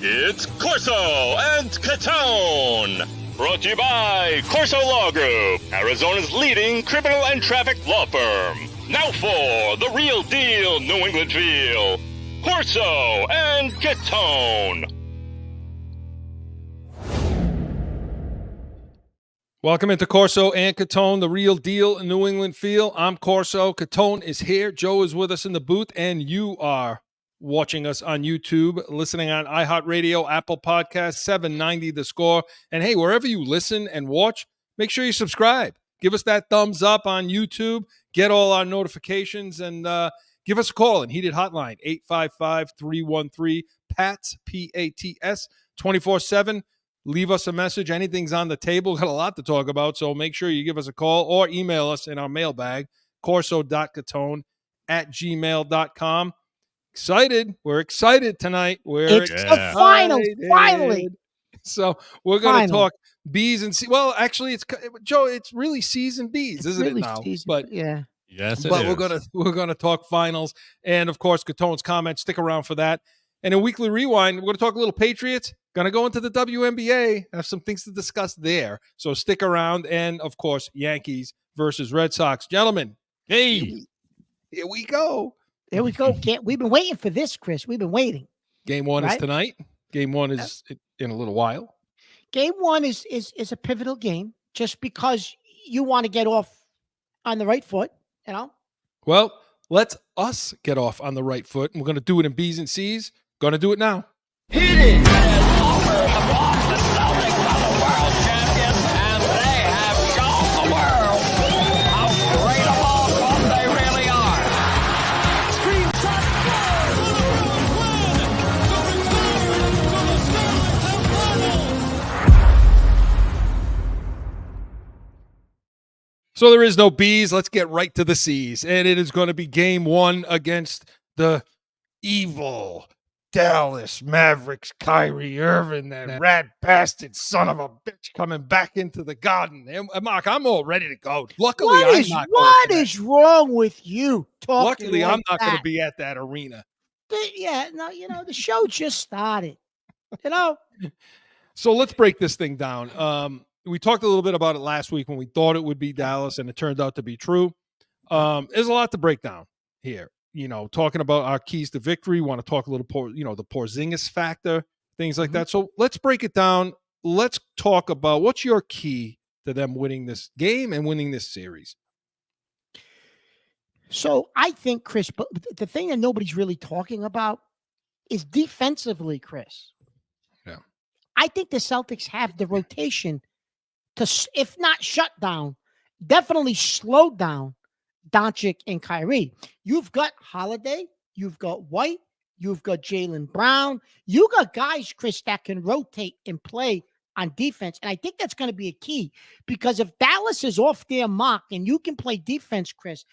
It's Corso and CATONE. Brought to you by CORSO Law Group, Arizona's leading criminal and traffic law firm. Now for the real deal New England feel. Corso and CATONE. Welcome into Corso and CATONE, the real deal New England feel. I'm Corso. CATONE is here. Joe is with us in the booth, and you are watching us on YouTube, listening on iHeartRadio, Apple Podcasts, 790 The Score. And hey, wherever you listen and watch, make sure you subscribe. Give us that thumbs up on YouTube. Get all our notifications and give us a call and Heated Hotline, 855-313-PATS, P-A-T-S, 24/7. Leave us a message. Anything's on the table. Got a lot to talk about, so make sure you give us a call or email us in our mailbag, corso.catone@gmail.com. Excited. We're excited tonight. It's the finals, finally. So we're going to talk B's and C. Well, actually, it's Joe. It's really C's and B's, isn't it now? But yeah, yes, but we're gonna talk finals and of course CATONE's comments. Stick around for that. And in Weekly Rewind, we're going to talk a little Patriots. Going to go into the WNBA. Have some things to discuss there. So stick around. And of course, Yankees versus Red Sox, gentlemen. Hey, here we go. There we go. We've been waiting for this, Chris. We've been waiting. Game one is tonight. Game one is in a little while. Game one is a pivotal game just because you want to get off on the right foot, you know? Well, let's us get off on the right foot. And we're going to do it in B's and C's. Going to do it now. Hit it! The Celtics are the world champions, and they have shown the world how great a ball club they really are. Screenshot So there is no B's. Let's get right to the C's. And it is going to be game one against the evil Dallas Mavericks, Kyrie Irving, that rat bastard son of a bitch coming back into the Garden. And Mark, I'm all ready to go. Luckily, what is wrong with you? Luckily, I'm not going to be at that arena. The show just started. So let's break this thing down. We talked a little bit about it last week when we thought it would be Dallas, and it turned out to be true. There's a lot to break down here. Talking about our keys to victory, want to talk a little, the Porzingis factor, things like that. So let's break it down. Let's talk about what's your key to them winning this game and winning this series. So I think, Chris, but the thing that nobody's really talking about is defensively, Chris. Yeah. I think the Celtics have the rotation to, if not shut down, definitely slow down Doncic and Kyrie. You've got Holiday, you've got White, you've got Jaylen Brown. You got guys, Chris, that can rotate and play on defense. And I think that's going to be a key because if Dallas is off their mark and you can play defense, Chris,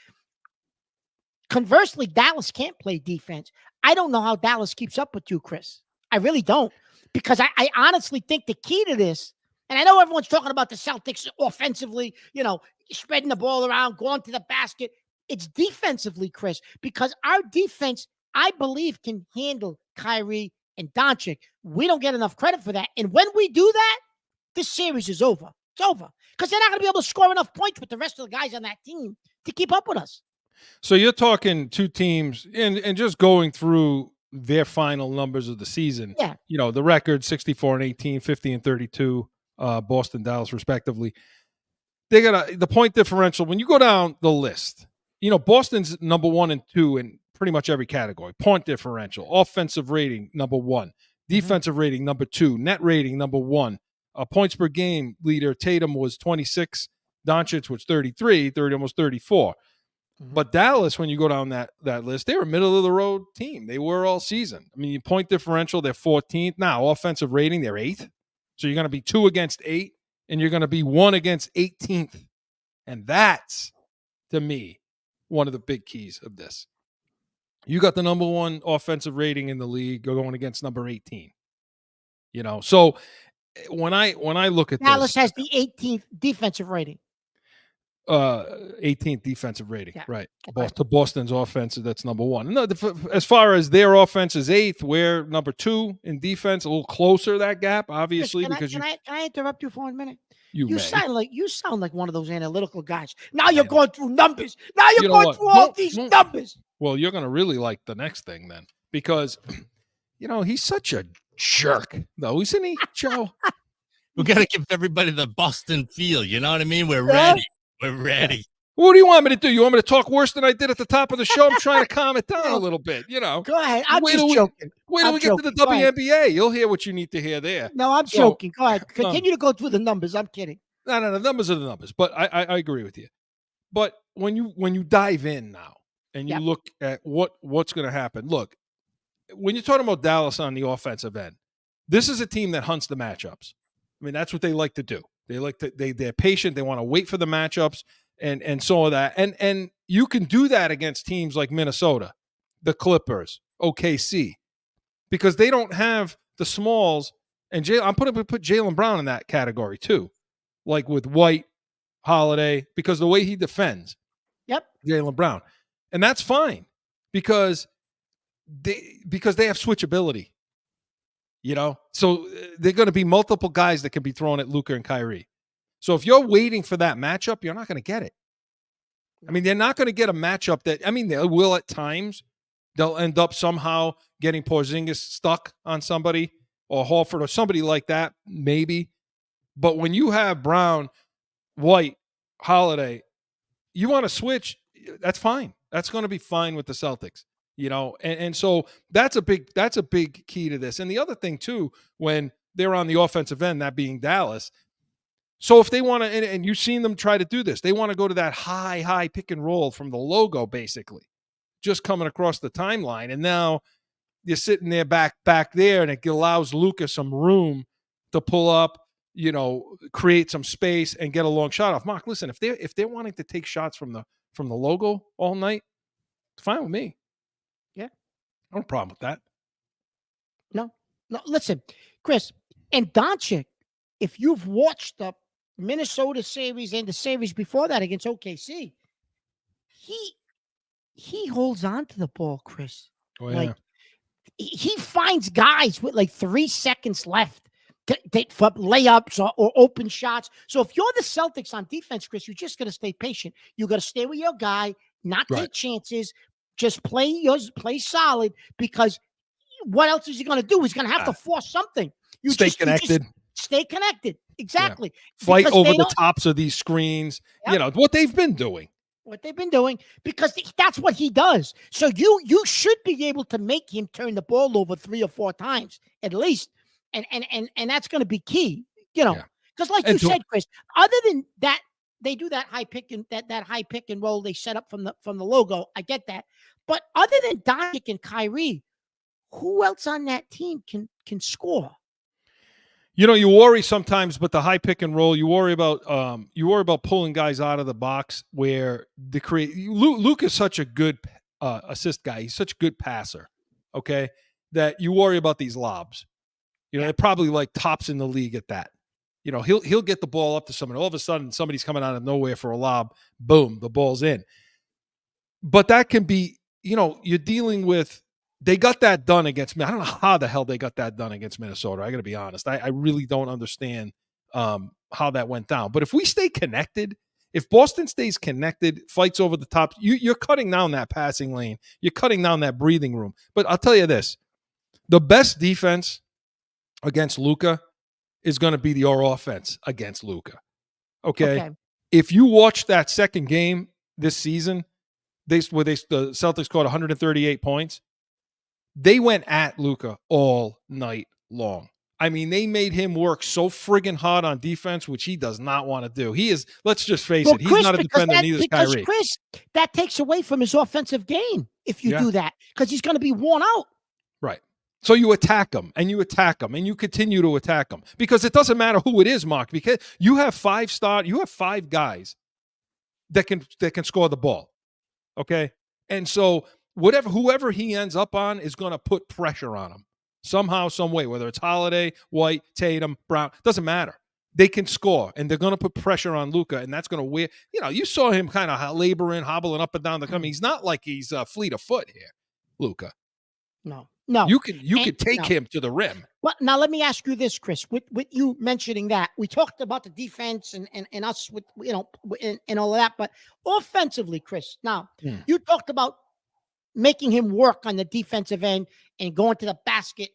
conversely, Dallas can't play defense. I don't know how Dallas keeps up with you, Chris. I really don't, because I honestly think the key to this, and I know everyone's talking about the Celtics offensively, spreading the ball around, going to the basket. It's defensively, Chris, because our defense, I believe, can handle Kyrie and Doncic. We don't get enough credit for that. And when we do that, this series is over. It's over. Because they're not going to be able to score enough points with the rest of the guys on that team to keep up with us. So you're talking two teams and just going through their final numbers of the season. Yeah. The record 64-18, 50-32, Boston, Dallas, respectively. They got the point differential. When you go down the list, Boston's number 1 and 2 in pretty much every category. Point differential, offensive rating, number 1, defensive rating, number 2, net rating, number 1, points per game leader. Tatum was 26, Doncic was 33, almost 34. But Dallas, when you go down that list, they're a middle of the road team. They were all season. I mean, point differential, they're 14th. Now, offensive rating, they're 8th. So you're going to be 2 against 8, and you're going to be 1 against 18th. And that's, to me, one of the big keys of this. You got the number 1 offensive rating in the league going against number 18. So when I look at Dallas this, has the 18th defensive rating. 18th defensive rating. Yeah. Right. Okay. To Boston's offense, that's number one. No, as far as their offense is 8th, we're number 2 in defense, a little closer that gap, obviously, Chris, because can I interrupt you for 1 minute? you You may. sound like one of those analytical guys. Now you're know. going through numbers. Now you're You know going what? through all these numbers. Well, you're going to really like the next thing then, because he's such a jerk, though, isn't he, Joe? We got to give everybody the Boston feel. You know what I mean? We're Yeah. ready. We're ready. What do you want me to do? You want me to talk worse than I did at the top of the show? I'm trying to calm it down a little bit, Go ahead. I'm Wait just till joking. Wait till I'm we get to the joking. Go ahead. WNBA. You'll hear what you need to hear there. No, I'm So, joking. Go ahead. Continue to go through the numbers. I'm kidding. No, the numbers are the numbers, but I agree with you. But when you dive in now and you Yep. look at what's going to happen, look, when you're talking about Dallas on the offensive end, this is a team that hunts the matchups. I mean, that's what they like to do. They're patient. They want to wait for the matchups and so on that. And you can do that against teams like Minnesota, the Clippers, OKC, because they don't have the smalls. And I'm put Jaylen Brown in that category too, like with White, Holiday, because the way he defends. Yep. Jaylen Brown, and that's fine because they have switchability. So they're going to be multiple guys that can be thrown at Luka and Kyrie. So if you're waiting for that matchup, you're not going to get it. I mean, they're not going to get a matchup that, they will at times. They'll end up somehow getting Porzingis stuck on somebody or Horford or somebody like that, maybe. But when you have Brown, White, Holiday, you want to switch, that's fine. That's going to be fine with the Celtics. And so that's a big key to this. And the other thing too, when they're on the offensive end, that being Dallas. So if they want to, and you've seen them try to do this, they want to go to that high pick and roll from the logo, basically, just coming across the timeline. And now you're sitting there back there, and it allows Luka some room to pull up, create some space and get a long shot off. Mark, listen, if they're wanting to take shots from the logo all night, it's fine with me. Yeah. No problem with that. No, listen, Chris, and Doncic, if you've watched the Minnesota series and the series before that against OKC, he holds on to the ball, Chris. Oh, yeah. Like he finds guys with like 3 seconds left for layups or open shots. So if you're the Celtics on defense, Chris, you're just going to stay patient. You got to stay with your guy, not take chances. Just play solid, because what else is he going to do? He's going to have to force something. Stay connected. Stay connected. Exactly. Yeah. Fight over the tops of these screens. Yep. What they've been doing. Because that's what he does. So you should be able to make him turn the ball over 3 or 4 times at least. And that's going to be key, because like you said, Chris, other than that, they do that high pick and roll they set up from the logo. I get that. But other than Doncic and Kyrie, who else on that team can score? You worry sometimes, but the high pick and roll, you worry about pulling guys out of the box where Luke is such a good assist guy. He's such a good passer. Okay. That you worry about these lobs. They're probably like tops in the league at that. He'll get the ball up to someone. All of a sudden, somebody's coming out of nowhere for a lob. Boom, the ball's in. But that can be, you're dealing with. They got that done against me. I don't know how the hell they got that done against Minnesota. I got to be honest. I really don't understand how that went down. But if we stay connected, if Boston stays connected, fights over the top, you're cutting down that passing lane. You're cutting down that breathing room. But I'll tell you this: the best defense against Luka is going to be your offense against Luka. Okay? If you watch that second game this season, the Celtics scored 138 points. They went at Luka all night long. I mean, they made him work so friggin' hard on defense, which he does not want to do. He is, let's just face it, he's not a defender, neither is Kyrie. Chris, that takes away from his offensive game if you do that, because he's going to be worn out. Right. So you attack him, and you continue to attack him, because it doesn't matter who it is, Mark, because you have 5 guys that can score the ball. Okay? And so whoever he ends up on is going to put pressure on him somehow, some way, whether it's Holiday, White, Tatum, Brown, doesn't matter. they can score, and they're going to put pressure on Luka, and that's going to wear. You saw him kind of laboring, hobbling up and down the court. He's not like he's fleet of foot here, Luka. No. You can take him to the rim. Well, now let me ask you this, Chris. With you mentioning that, we talked about the defense and us with and all of that, but offensively, Chris. Now you talked about making him work on the defensive end and going to the basket.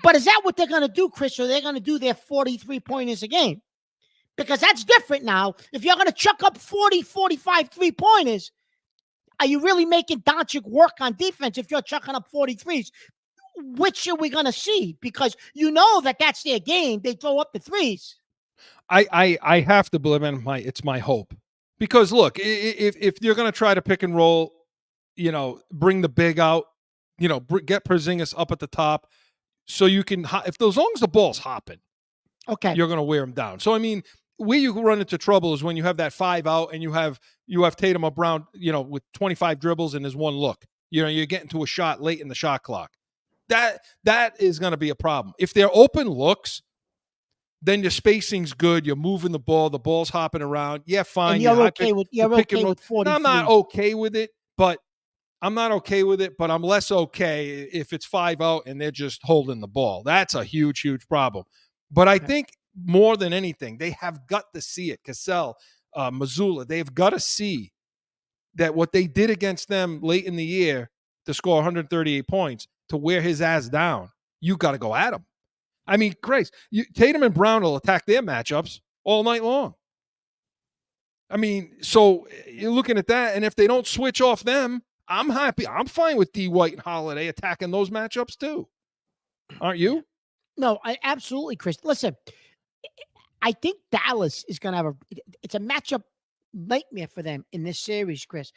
But is that what they're going to do, Chris? Or they're going to do their 43 pointers a game? Because that's different now. If you're going to chuck up 40, 45 3-pointers, are you really making Doncic work on defense if you're chucking up 43s? Which are we going to see? Because you know that's their game. They throw up the threes. I have to believe it's my hope. Because look, if you're going to try to pick and roll, bring the big out, get Porzingis up at the top, so you can, as long as the ball's hopping, okay, you're going to wear him down. So I mean, where you run into trouble is when you have that 5 out and you have Tatum or Brown, with 25 dribbles and there's one look. You're getting to a shot late in the shot clock. That is going to be a problem. If they're open looks, then your spacing's good. You're moving the ball's hopping around. Yeah, fine. And you're okay with 40. I'm not okay with it, but I'm less okay if it's 5 out and they're just holding the ball. That's a huge, huge problem. But I think more than anything, they have got to see it. Cassell, Mazzulla, they've got to see that what they did against them late in the year to score 138 points, to wear his ass down, you got to go at him. I mean, Christ, Tatum and Brown will attack their matchups all night long. I mean, so you're looking at that, and if they don't switch off them, I'm happy. I'm fine with D. White and Holiday attacking those matchups too. Aren't you? No, absolutely, Chris. Listen, I think Dallas is going to have it's a matchup nightmare for them in this series, Chris.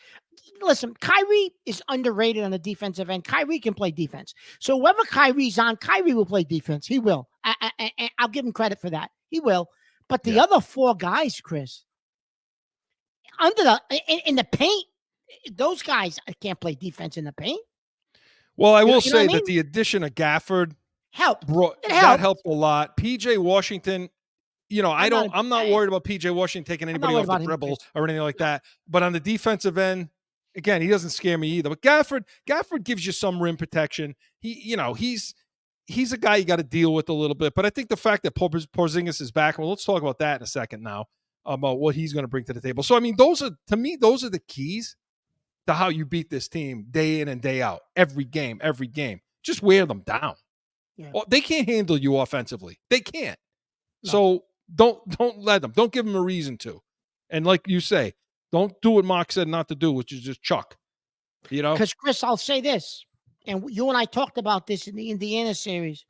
Listen, Kyrie is underrated on the defensive end. Kyrie can play defense. So whoever Kyrie's on, Kyrie will play defense. He will. I'll give him credit for that. He will. But the other 4 guys, Chris, in the paint, those guys can't play defense in the paint. Well, I will say that the addition of Gafford helped. That helped a lot. PJ Washington, I'm not worried about PJ Washington taking anybody off the dribble or anything like that. But on the defensive end, again, he doesn't scare me either. But Gafford gives you some rim protection. He's a guy you got to deal with a little bit. But I think the fact that Porzingis is back, well, let's talk about that in a second now, about what he's going to bring to the table. So, I mean, those are the keys to how you beat this team day in and day out, every game. Just wear them down. Yeah. They can't handle you offensively. They can't. No. So don't let them. Don't give them a reason to. And like you say, don't do what Mark said not to do, which is just chuck. Because, Chris, I'll say this, and you and I talked about this in the Indiana series.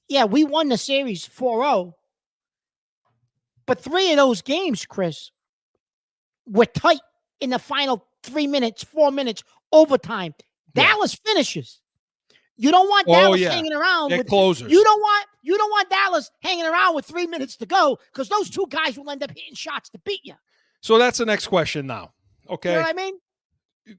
Yeah, we won the series 4-0. But 3 of those games, Chris, were tight in the final 3 minutes, 4 minutes, overtime. Yeah. Dallas finishes. You don't want Dallas hanging around with closers. You don't want Dallas hanging around with 3 minutes to go, because those 2 guys will end up hitting shots to beat you. So that's the next question now. Okay. You know what I mean?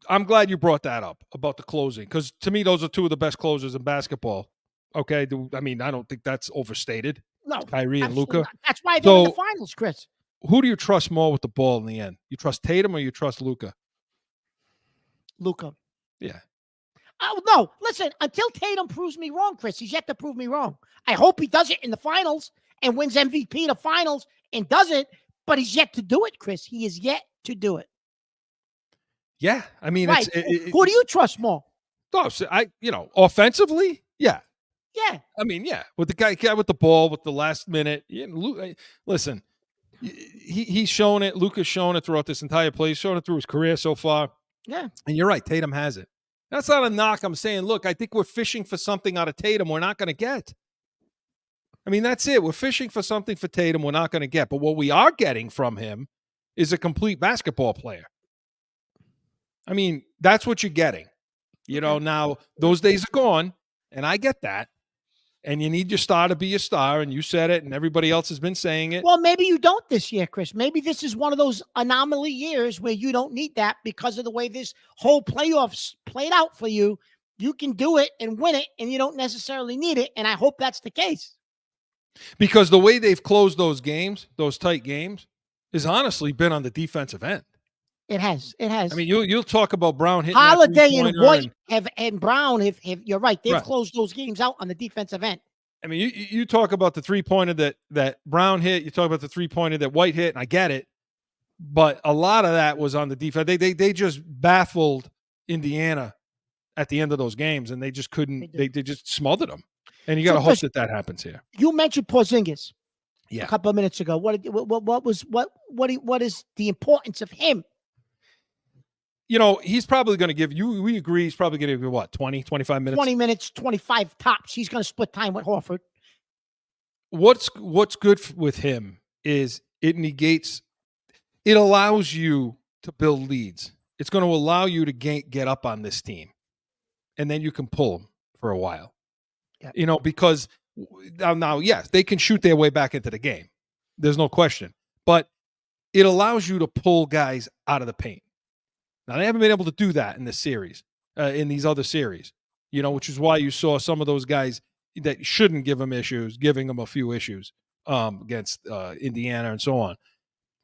I'm glad you brought that up about the closing, because to me, those are 2 of the best closers in basketball. Okay. I mean, I don't think that's overstated. No. Kyrie and Luka. Not. That's why they're in the finals, Chris. Who do you trust more with the ball in the end? You trust Tatum or you trust Luka? Luka. Yeah. Oh, no. Listen, until Tatum proves me wrong, Chris, he's yet to prove me wrong. I hope he does it in the finals and wins MVP the finals and does it, but he's yet to do it, Chris. He is yet to do it. Yeah. I mean, right. Who do you trust more? Oh, offensively, yeah. Yeah. I mean, yeah. With the guy with the ball, with the last minute. Listen, he's shown it. Luka's shown it throughout this entire play. He's shown it through his career so far. Yeah. And you're right. Tatum has it. That's not a knock. I'm saying, look, I think we're fishing for something out of Tatum we're not going to get. I mean, that's it. We're fishing for something for Tatum we're not going to get. But what we are getting from him is a complete basketball player. I mean, that's what you're getting. Now those days are gone, and I get that. And you need your star to be your star, and you said it, and everybody else has been saying it. Well, maybe you don't this year, Chris. Maybe this is one of those anomaly years where you don't need that because of the way this whole playoffs played out for you. You can do it and win it, and you don't necessarily need it, and I hope that's the case. Because the way they've closed those games, those tight games, has honestly been on the defensive end. It has. It has. I mean, you'll talk about Brown hitting Holiday that and White and Brown have you're right. They've closed those games out on the defensive end. I mean, you talk about the 3-pointer that Brown hit. You talk about the 3-pointer that White hit, and I get it. But a lot of that was on the defense. They just baffled Indiana at the end of those games, and they just couldn't. They just smothered them. And you got to hope that happens here. You mentioned Porzingis a couple of minutes ago. What is the importance of him? He's probably going to give you. We agree. He's probably going to give you what 20, 25 minutes. 20 minutes, 25 tops. He's going to split time with Horford. What's good with him is it negates. It allows you to build leads. It's going to allow you to get up on this team, and then you can pull them for a while. Yeah. Because now, yes, they can shoot their way back into the game. There's no question. But it allows you to pull guys out of the paint. Now, they haven't been able to do that in this series, in these other series, which is why you saw some of those guys that shouldn't give them issues, giving them a few issues against Indiana and so on.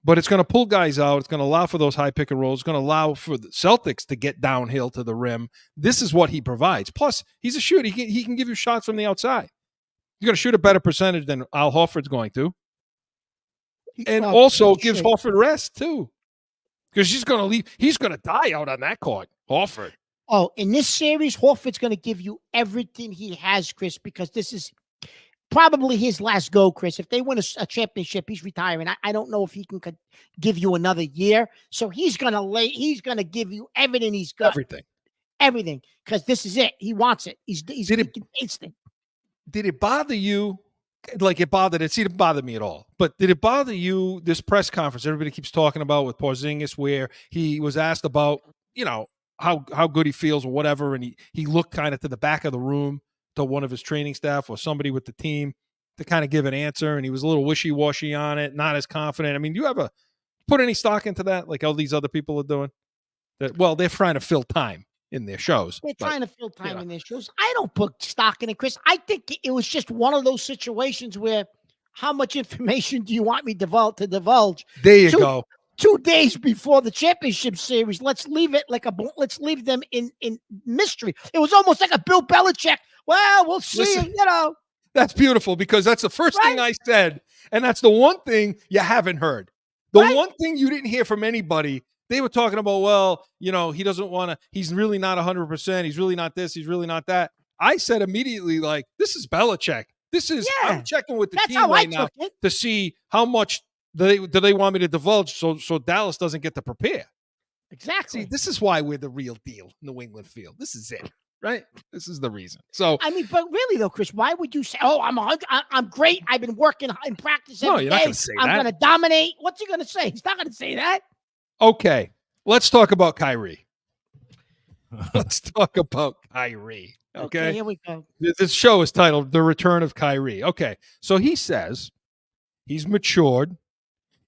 But it's going to pull guys out. It's going to allow for those high pick and rolls. It's going to allow for the Celtics to get downhill to the rim. This is what he provides. Plus, he's a shooter. He can give you shots from the outside. You're going to shoot a better percentage than Al Horford's going to. And also gives Horford rest, too. Because he's going to leave. He's going to die out on that court, Horford. Oh, in this series, Horford's going to give you everything he has, Chris, because this is probably his last go, Chris. If they win a championship, he's retiring. I don't know if he can give you another year. So he's going to give you everything he's got. Everything. Because this is it. He wants it. He's instant. Did it bother you? Like it didn't bother me at all. But did it bother you, this press conference everybody keeps talking about with Porzingis, where he was asked about, how good he feels or whatever, and he looked kind of to the back of the room to one of his training staff or somebody with the team to kind of give an answer, and he was a little wishy-washy on it, not as confident. I mean, do you ever put any stock into that, like all these other people are doing? They're trying to fill time in their shows. They're trying to fill time in their shows. I don't put stock in it, Chris. I think it was just one of those situations where how much information do you want me to divulge? There you go. 2 days before the championship series, let's leave them in mystery. It was almost like a Bill Belichick. Well, we'll see. Listen, that's beautiful because that's the first thing I said, and that's the one thing you haven't heard. The one thing you didn't hear from anybody. They were talking about, well, he doesn't want to. He's really not 100%. He's really not this. He's really not that. I said immediately, like, this is Belichick. I'm checking with the team right now to see how much do they want me to divulge so Dallas doesn't get to prepare. Exactly. See, this is why we're the real deal, New England field. This is it, right? This is the reason. So I mean, but really though, Chris, why would you say, "Oh, I'm great. I've been working in practice every day. Not going to say that. I'm going to dominate." What's he going to say? He's not going to say that. Okay, let's talk about Kyrie. Okay, here we go. This show is titled "The Return of Kyrie." Okay, so he says he's matured.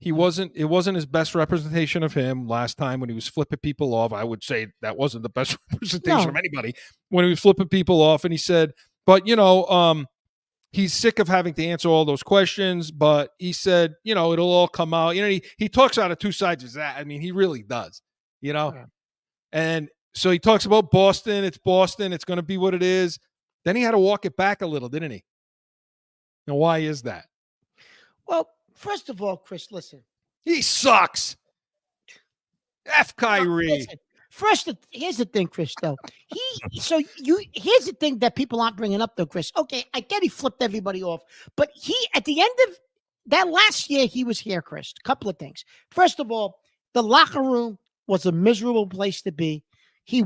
It wasn't his best representation of him last time when he was flipping people off. I would say that wasn't the best representation of anybody when he was flipping people off. And he said, but he's sick of having to answer all those questions. But he said, it'll all come out. He talks out of two sides of that. I mean, he really does. Yeah. And so he talks about Boston. It's Boston. It's going to be what it is. Then he had to walk it back a little, didn't he? Now, why is that? Well, first of all, Chris, listen. He sucks. F Kyrie. Listen, here's the thing, Chris, though. Here's the thing that people aren't bringing up, though, Chris. Okay, I get he flipped everybody off. But at the end of that last year, he was here, Chris. A couple of things. First of all, the locker room was a miserable place to be. He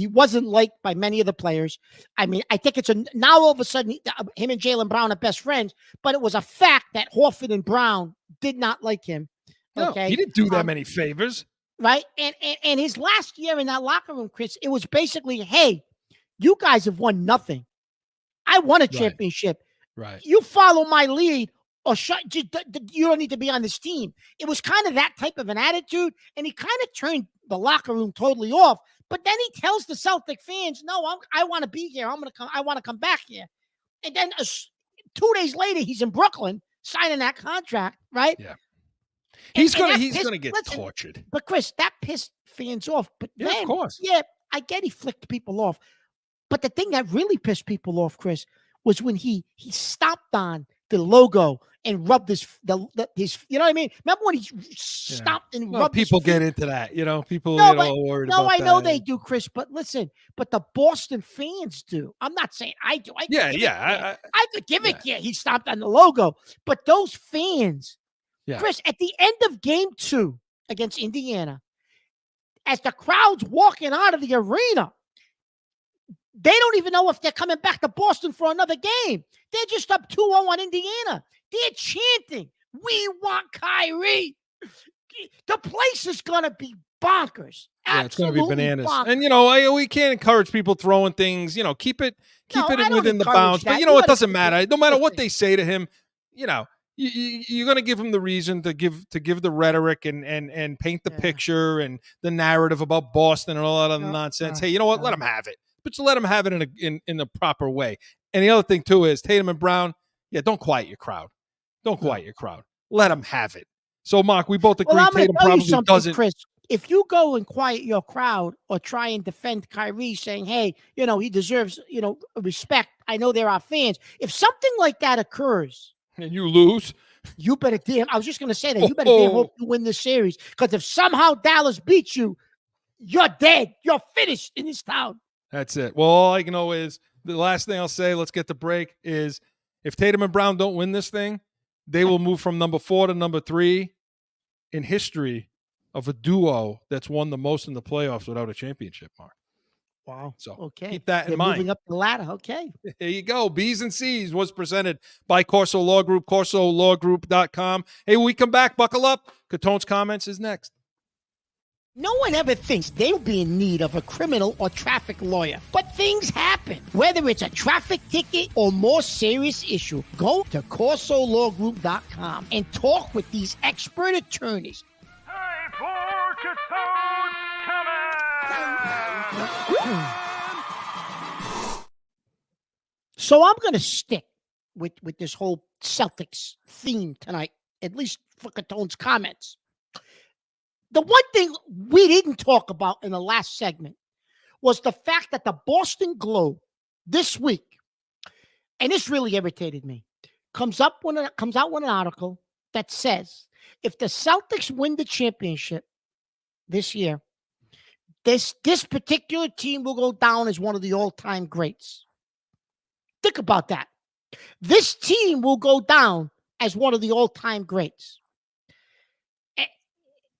wasn't liked by many of the players. I mean, I think now all of a sudden him and Jaylen Brown are best friends, but it was a fact that Horford and Brown did not like him. Okay, no, he didn't do that many favors, right? And his last year in that locker room, Chris, it was basically, hey, you guys have won nothing. I won a championship. Right. You follow my lead, or you don't need to be on this team. It was kind of that type of an attitude, and he kind of turned the locker room totally off. But then he tells the Celtic fans, "No, I want to be here. I want to come back here." And then 2 days later, he's in Brooklyn signing that contract, right? Yeah. He's And gonna that get listen, tortured. But Chris, that pissed fans off. But Yeah, of then, course. yeah, I get he flicked people off. But the thing that really pissed people off, Chris, was when he stopped on the logo and rubbed his you know what I mean? Remember when he stopped and Well, rubbed people his feet? get into that, you know. People No, get but all worried no, about I know that. they do, Chris. But listen, but the Boston fans do. I'm not saying I do. I could give a care. I could give a care. He stopped on the logo, but those fans, Chris, at the end of game 2 against Indiana, as the crowd's walking out of the arena, they don't even know if they're coming back to Boston for another game. They're just up 2-0 on Indiana. They're chanting, "We want Kyrie." The place is going to be bonkers. Yeah, it's going to be Absolutely bananas. bonkers. And, we can't encourage people throwing things, keep it No, I don't within the encourage bounds. that. But, You it doesn't gotta keep matter. it- No matter what listen. they say to him, you're going to give him the reason to give the rhetoric and paint the picture and the narrative about Boston and all that other nonsense. Hey, you know what? Let him have it. But just let him have it in the proper way. And the other thing, too, is Tatum and Brown, don't quiet your crowd. Don't quiet your crowd. Let him have it. So, Mark, we both agree Well, I'm going to Tatum tell you probably something, doesn't. Chris. If you go and quiet your crowd or try and defend Kyrie saying, hey, he deserves, respect. I know there are fans. If something like that occurs, and you lose, you better I was just going to say that. You better damn hope you win this series. Because if somehow Dallas beats you, you're dead. You're finished in this town. That's it. Well, all I know is the last thing I'll say, let's get the break, is if Tatum and Brown don't win this thing, they will move from number 4 to number 3 in history of a duo that's won the most in the playoffs without a championship, Mark. Wow. So okay. keep that in They're mind. Moving up the ladder. Okay. There you go. B's and C's was presented by Corso Law Group, CorsoLawGroup.com. Hey, when we come back, buckle up. Catone's comments is next. No one ever thinks they'll be in need of a criminal or traffic lawyer. But things happen. Whether it's a traffic ticket or more serious issue, go to CorsoLawGroup.com and talk with these expert attorneys. Time for Catone's So I'm going to stick with this whole Celtics theme tonight, at least for Catone's comments. The one thing we didn't talk about in the last segment was the fact that the Boston Globe this week, and this really irritated me, comes out with an article that says if the Celtics win the championship this year, this particular team will go down as one of the all-time greats. Think about that. This team will go down as one of the all-time greats.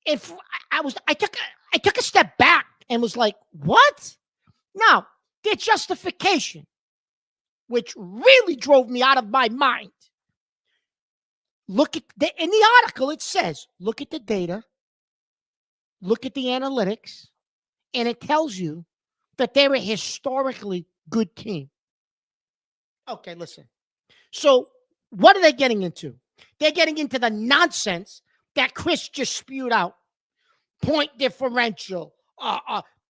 If I took a step back and was like, what? Now, their justification, which really drove me out of my mind. Look at in the article, it says, look at the data, look at the analytics, and it tells you that they're a historically good team. Okay, listen. So what are they getting into? They're getting into the nonsense that Chris just spewed out. Point differential,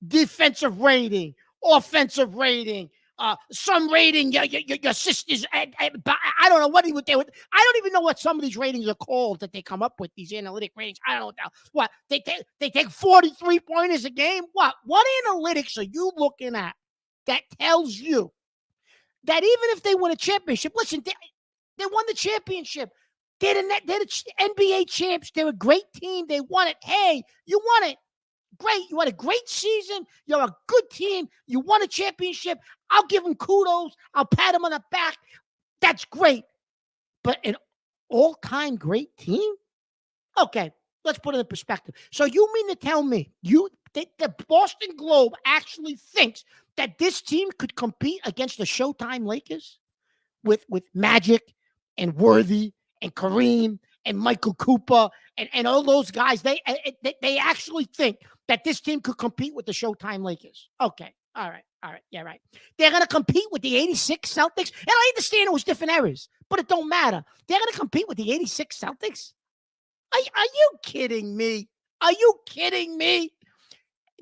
defensive rating, offensive rating, some rating, your sister's, I don't know what they would. I don't even know what some of these ratings are called that they come up with, these analytic ratings. I don't know. What, they take 43 pointers a game? What analytics are you looking at that tells you that even if they win a championship, listen, they won the championship. They're the NBA champs. They're a great team. They won it. Hey, you won it. Great. You had a great season. You're a good team. You won a championship. I'll give them kudos. I'll pat them on the back. That's great. But an all-time great team? Okay, let's put it in perspective. So you mean to tell me the Boston Globe actually thinks that this team could compete against the Showtime Lakers with Magic and Worthy and Kareem and Michael Cooper and all those guys? They actually think that this team could compete with the Showtime Lakers. Okay. All right. Yeah, right. They're going to compete with the 86 Celtics. And I understand it was different eras, but it don't matter. They're going to compete with the 86 Celtics? Are you kidding me? Are you kidding me?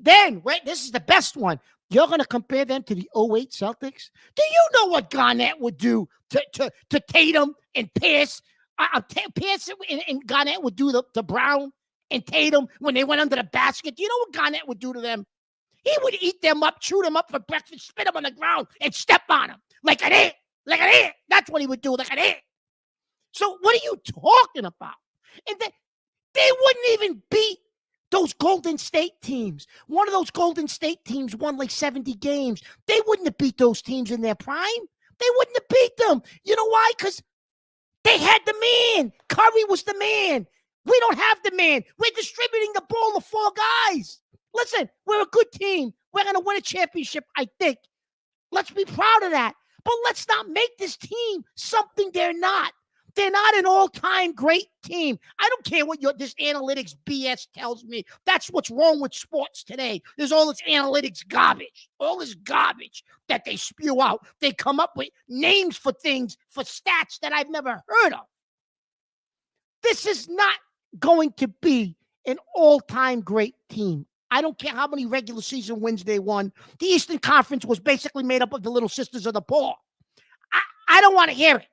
Then, this is the best one. You're going to compare them to the '08 Celtics? Do you know what Garnett would do to Tatum and Pierce? Pierce and Garnett would do to Brown and Tatum when they went under the basket. Do you know what Garnett would do to them? He would eat them up, chew them up for breakfast, spit them on the ground, and step on them like an ant. Like an ant. That's what he would do, like an ant. So what are you talking about? And they wouldn't even beat those Golden State teams. One of those Golden State teams won like 70 games. They wouldn't have beat those teams in their prime. They wouldn't have beat them. You know why? Because they had the man. Curry was the man. We don't have the man. We're distributing the ball to 4 guys. Listen, we're a good team. We're going to win a championship, I think. Let's be proud of that. But let's not make this team something they're not. They're not an all-time great team. I don't care what this analytics BS tells me. That's what's wrong with sports today. There's all this analytics garbage, all this garbage that they spew out. They come up with names for things, for stats that I've never heard of. This is not going to be an all-time great team. I don't care how many regular season wins they won. The Eastern Conference was basically made up of the little sisters of the poor. I don't want to hear it.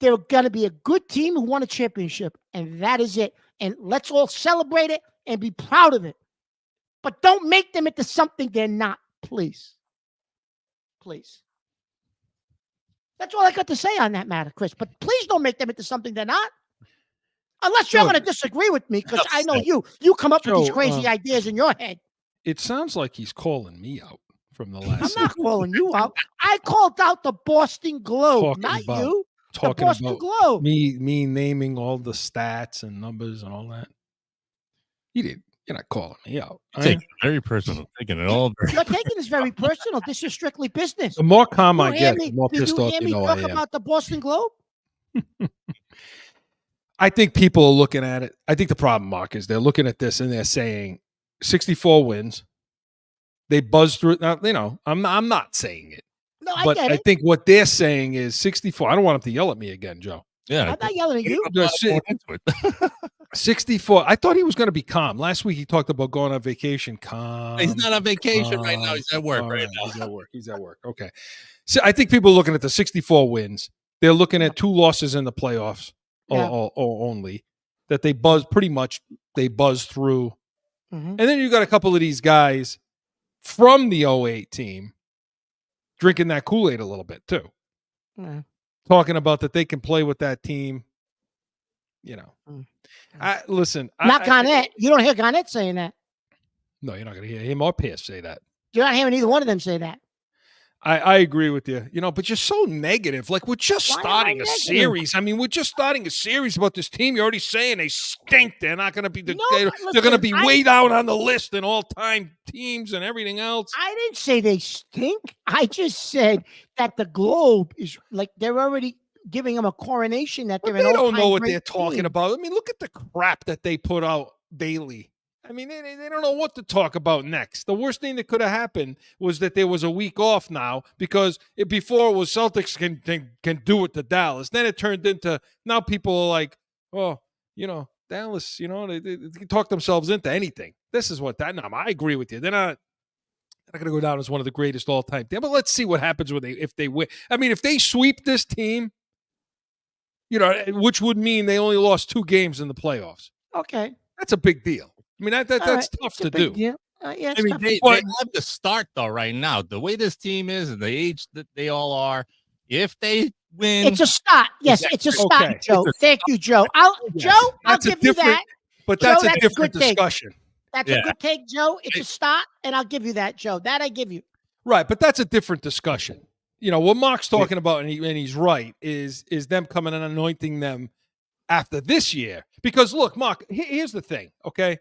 They're going to be a good team who won a championship, and that is it. And let's all celebrate it and be proud of it. But don't make them into something they're not, please. Please. That's all I got to say on that matter, Chris. But please don't make them into something they're not. Unless you're going to disagree with me, because I know you come up with these crazy ideas in your head. It sounds like he's calling me out from the last. I'm not calling you out. I called out the Boston Globe, not you. Talking Boston about Globe. me naming all the stats and numbers and all that. You're not calling me out. Taking it very personal. Taking it all very You're taking this very personal. This is strictly business. The more calm I Did get, the more pissed off you hear me I talk am. about the Boston Globe? I think people are looking at it. I think the problem, Mark, is they're looking at this and they're saying 64 wins. They buzz through it. Now, I'm not saying it. No, But get I it. think what they're saying is 64. I don't want them to yell at me again, Joe. Yeah. I'm not yelling at you. 64. I thought he was going to be calm. Last week he talked about going on vacation. Calm. He's not on vacation right now. He's at work right now. He's at work. Okay. So I think people are looking at the 64 wins. They're looking at 2 losses in the playoffs or only that they buzz through. Mm-hmm. And then you got a couple of these guys from the '08 team drinking that Kool-Aid a little bit too. Yeah. Talking about that they can play with that team. Listen. Not Garnett. You don't hear Garnett saying that. No, you're not going to hear him or Pierce say that. You're not hearing either one of them say that. I agree with you, but you're so negative. Like, we're just starting a series. I mean, we're just starting a series about this team. You're already saying they stink. They're not going to be they're going to be way down on the list in all-time teams and everything else. I didn't say they stink. I just said that the Globe is like they're already giving them a coronation that they're They an don't all-time know what great they're talking team. about. I mean, look at the crap that they put out daily. I mean, they don't know what to talk about next. The worst thing that could have happened was that there was a week off now because before it was Celtics can do it to Dallas. Then it turned into now people are like, oh, Dallas, they can talk themselves into anything. This is what that. No, I agree with you. They're not going to go down as one of the greatest all-time teams. But let's see what happens if they win. I mean, if they sweep this team, which would mean they only lost 2 games in the playoffs. Okay. That's a big deal. I mean, that's tough to do. Yeah, I mean, they have to start though right now. The way this team is and the age that they all are, if they win, it's a start. Yes, it's a start, Okay. Joe. Thank you, Joe. I'll give you that. But Joe, that's a that's a different good take. discussion. That's a good take, Joe. It's a start, and I'll give you that, Joe. That I give you. Right, but that's a different discussion. What Mark's talking about, and he's right, is them coming and anointing them after this year. Because look, Mark, here's the thing, okay?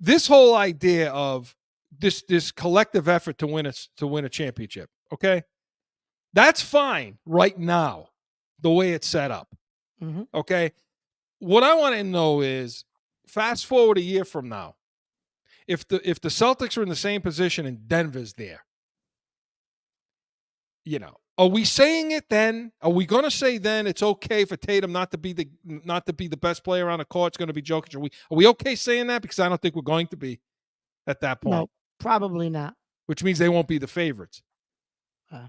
This whole idea of this collective effort to win a championship, okay? That's fine right now, the way it's set up. Mm-hmm. Okay? What I want to know is fast forward a year from now. If the Celtics are in the same position and Denver's there, are we saying it then? Are we going to say then it's okay for Tatum not to be the best player on the court? It's going to be Jokic. Are we okay saying that? Because I don't think we're going to be at that point. Probably not. which means they won't be the favorites. Uh,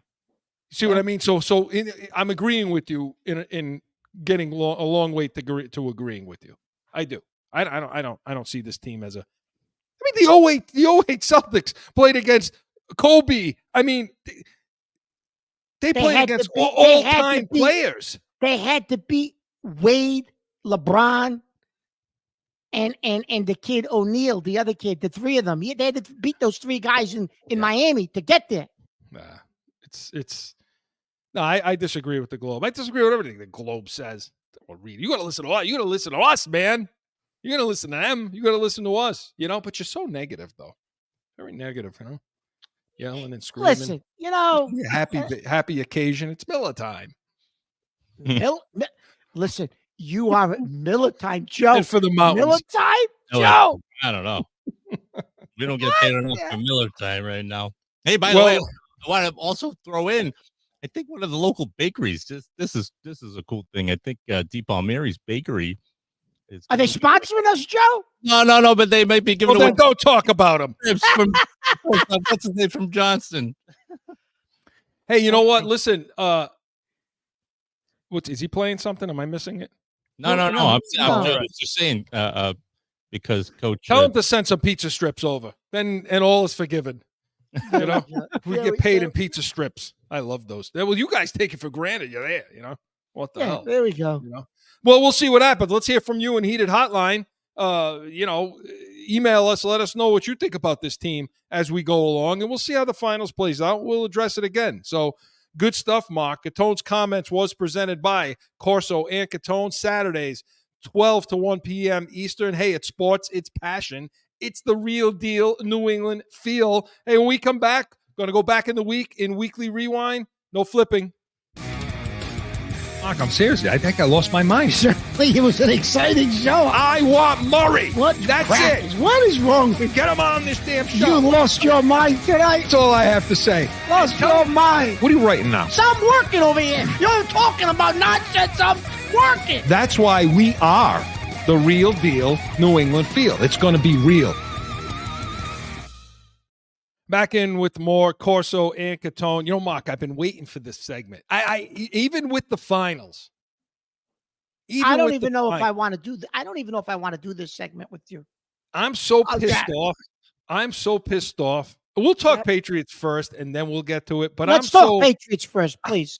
See what I mean? So I'm agreeing with you in getting a long way to agreeing with you. I do. I don't see this team as a. I mean, the 08 Celtics played against Kobe. I mean, they played against all-time players. They had to beat Wade, LeBron, and the kid O'Neal, the other kid, the three of them. They had to beat those three guys in Miami to get there. Nah, it's. No, I disagree with the Globe. I disagree with everything the Globe says. You got to listen to us. You got to listen to us, man. You got to listen to them. You got to listen to us. But you're so negative, though. Very negative, Yelling and screaming. Listen, happy occasion. It's Miller time. Listen, you are at Miller time, Joe. And for the mountains. Miller time, Joe. I don't know. We don't get paid enough for Miller time right now. Hey, by the way, I want to also throw in. I think one of the local bakeries. This is a cool thing. I think DePalmieri's Bakery. Are they sponsoring us, Joe? No. But they might be giving away. Don't talk about them. What's his name from Johnston? Hey, you know what? Listen. Is he playing something? Am I missing it? No. I'm just saying. Because Coach, tell him to send some pizza strips over. Then all is forgiven. We get paid in pizza strips. I love those. Well, you guys take it for granted. You're there. What the hell? There we go. Well, we'll see what happens. Let's hear from you in Heated Hotline. Email us. Let us know what you think about this team as we go along, and we'll see how the finals plays out. We'll address it again. So good stuff, Mark. Catone's Comments was presented by Corso and Catone Saturdays, 12 to 1 p.m. Eastern. Hey, it's sports. It's passion. It's the real deal New England feel. Hey, when we come back, going to go back in the week in Weekly Rewind. No flipping. Mark, I'm serious. I think I lost my mind. Certainly, it was an exciting show. I want Murray. That's it. What is wrong with Get him on this damn show. you? Lost your mind tonight. That's all I have to say. Lost your mind. What are you writing now? So I'm working over here. You're talking about nonsense. I'm working. That's why we are the real deal New England feel. It's going to be real. Back in with more Corso and Catone. Mark, I've been waiting for this segment. I even with the finals. I don't even know if I want to do. I don't even know if I want to do this segment with you. I'm so pissed off. I'm so pissed off. We'll talk Patriots first, and then we'll get to it. But let's talk Patriots first, please.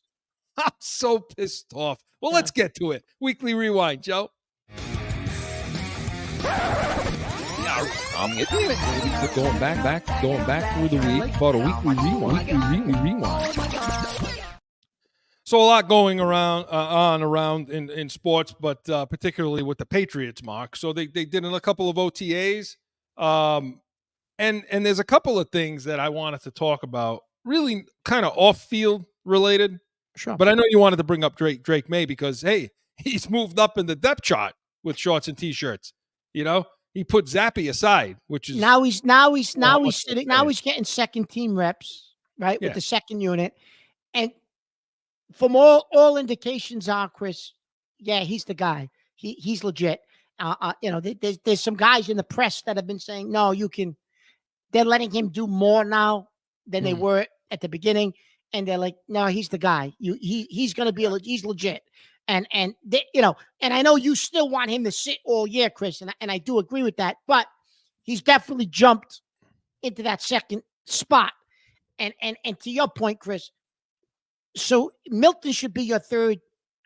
I'm so pissed off. Well, let's get to it. Weekly Rewind, Joe. Going back through the week. About a weekly rewind. So a lot going around in sports, but particularly with the Patriots, Mark. So they did a couple of OTAs, and there's a couple of things that I wanted to talk about, really kind of off-field related. Sure. But I know you wanted to bring up Drake May because hey, he's moved up in the depth chart with shorts and t-shirts. He put Zappy aside, which is now he's sitting. Now he's getting second team reps, right, with the second unit, and from all indications are, Chris, he's the guy. He's legit. There's some guys in the press that have been saying, no, you can. They're letting him do more now than they were at the beginning, and they're like, no, he's the guy. He's gonna be he's legit. And I know you still want him to sit all year, Chris, and I do agree with that, but he's definitely jumped into that second spot. And to your point, Chris, so Milton should be your third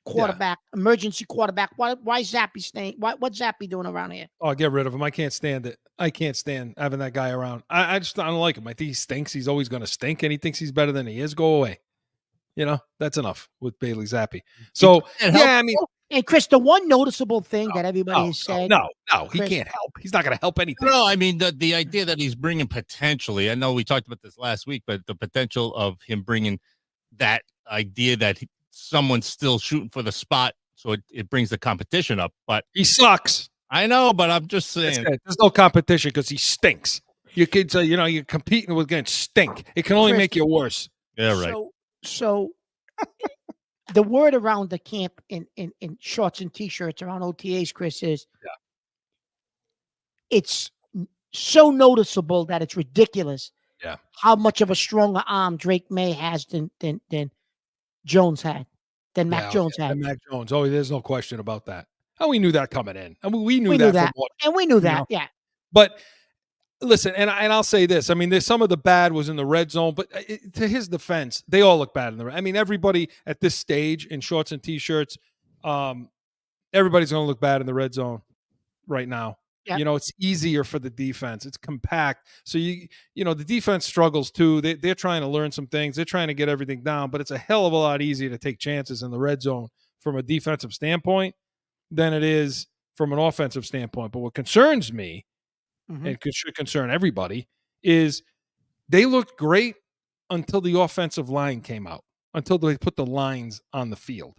quarterback, emergency quarterback. Why is Zappy staying? What's Zappy doing around here? Oh, get rid of him. I can't stand it. I can't stand having that guy around. I don't like him. I think he stinks. He's always going to stink, and he thinks he's better than he is. Go away. That's enough with Bailey Zappi. So, and Chris, the one noticeable thing that everybody has said. No, Chris, he can't help. He's not going to help anything. No, I mean, the idea that he's bringing potentially, I know we talked about this last week, but the potential of him bringing that idea that someone's still shooting for the spot, so it brings the competition up. But he sucks. I know, but I'm just saying. There's no competition because he stinks. Your kids, you're competing against stink. It can only make you worse. Yeah, right. So the word around the camp in shorts and t-shirts around OTAs, Chris, is it's so noticeable that it's ridiculous. Yeah. How much of a stronger arm Drake May has than Jones had, than Mac Jones had. And Mac Jones. Oh, there's no question about that. Oh, we knew that coming in. I mean, we knew We that knew from that, what, and we knew you that. know. Yeah. But listen, and I'll say this. I mean, there's some of the bad was in the red zone, but to his defense, they all look bad in the red. I mean, everybody at this stage in shorts and t-shirts, everybody's going to look bad in the red zone right now. Yep. You know, it's easier for the defense. It's compact. So the defense struggles too. They're trying to learn some things. They're trying to get everything down, but it's a hell of a lot easier to take chances in the red zone from a defensive standpoint than it is from an offensive standpoint. But what concerns me, and it should concern everybody, is they looked great until the offensive line came out, until they put the lines on the field.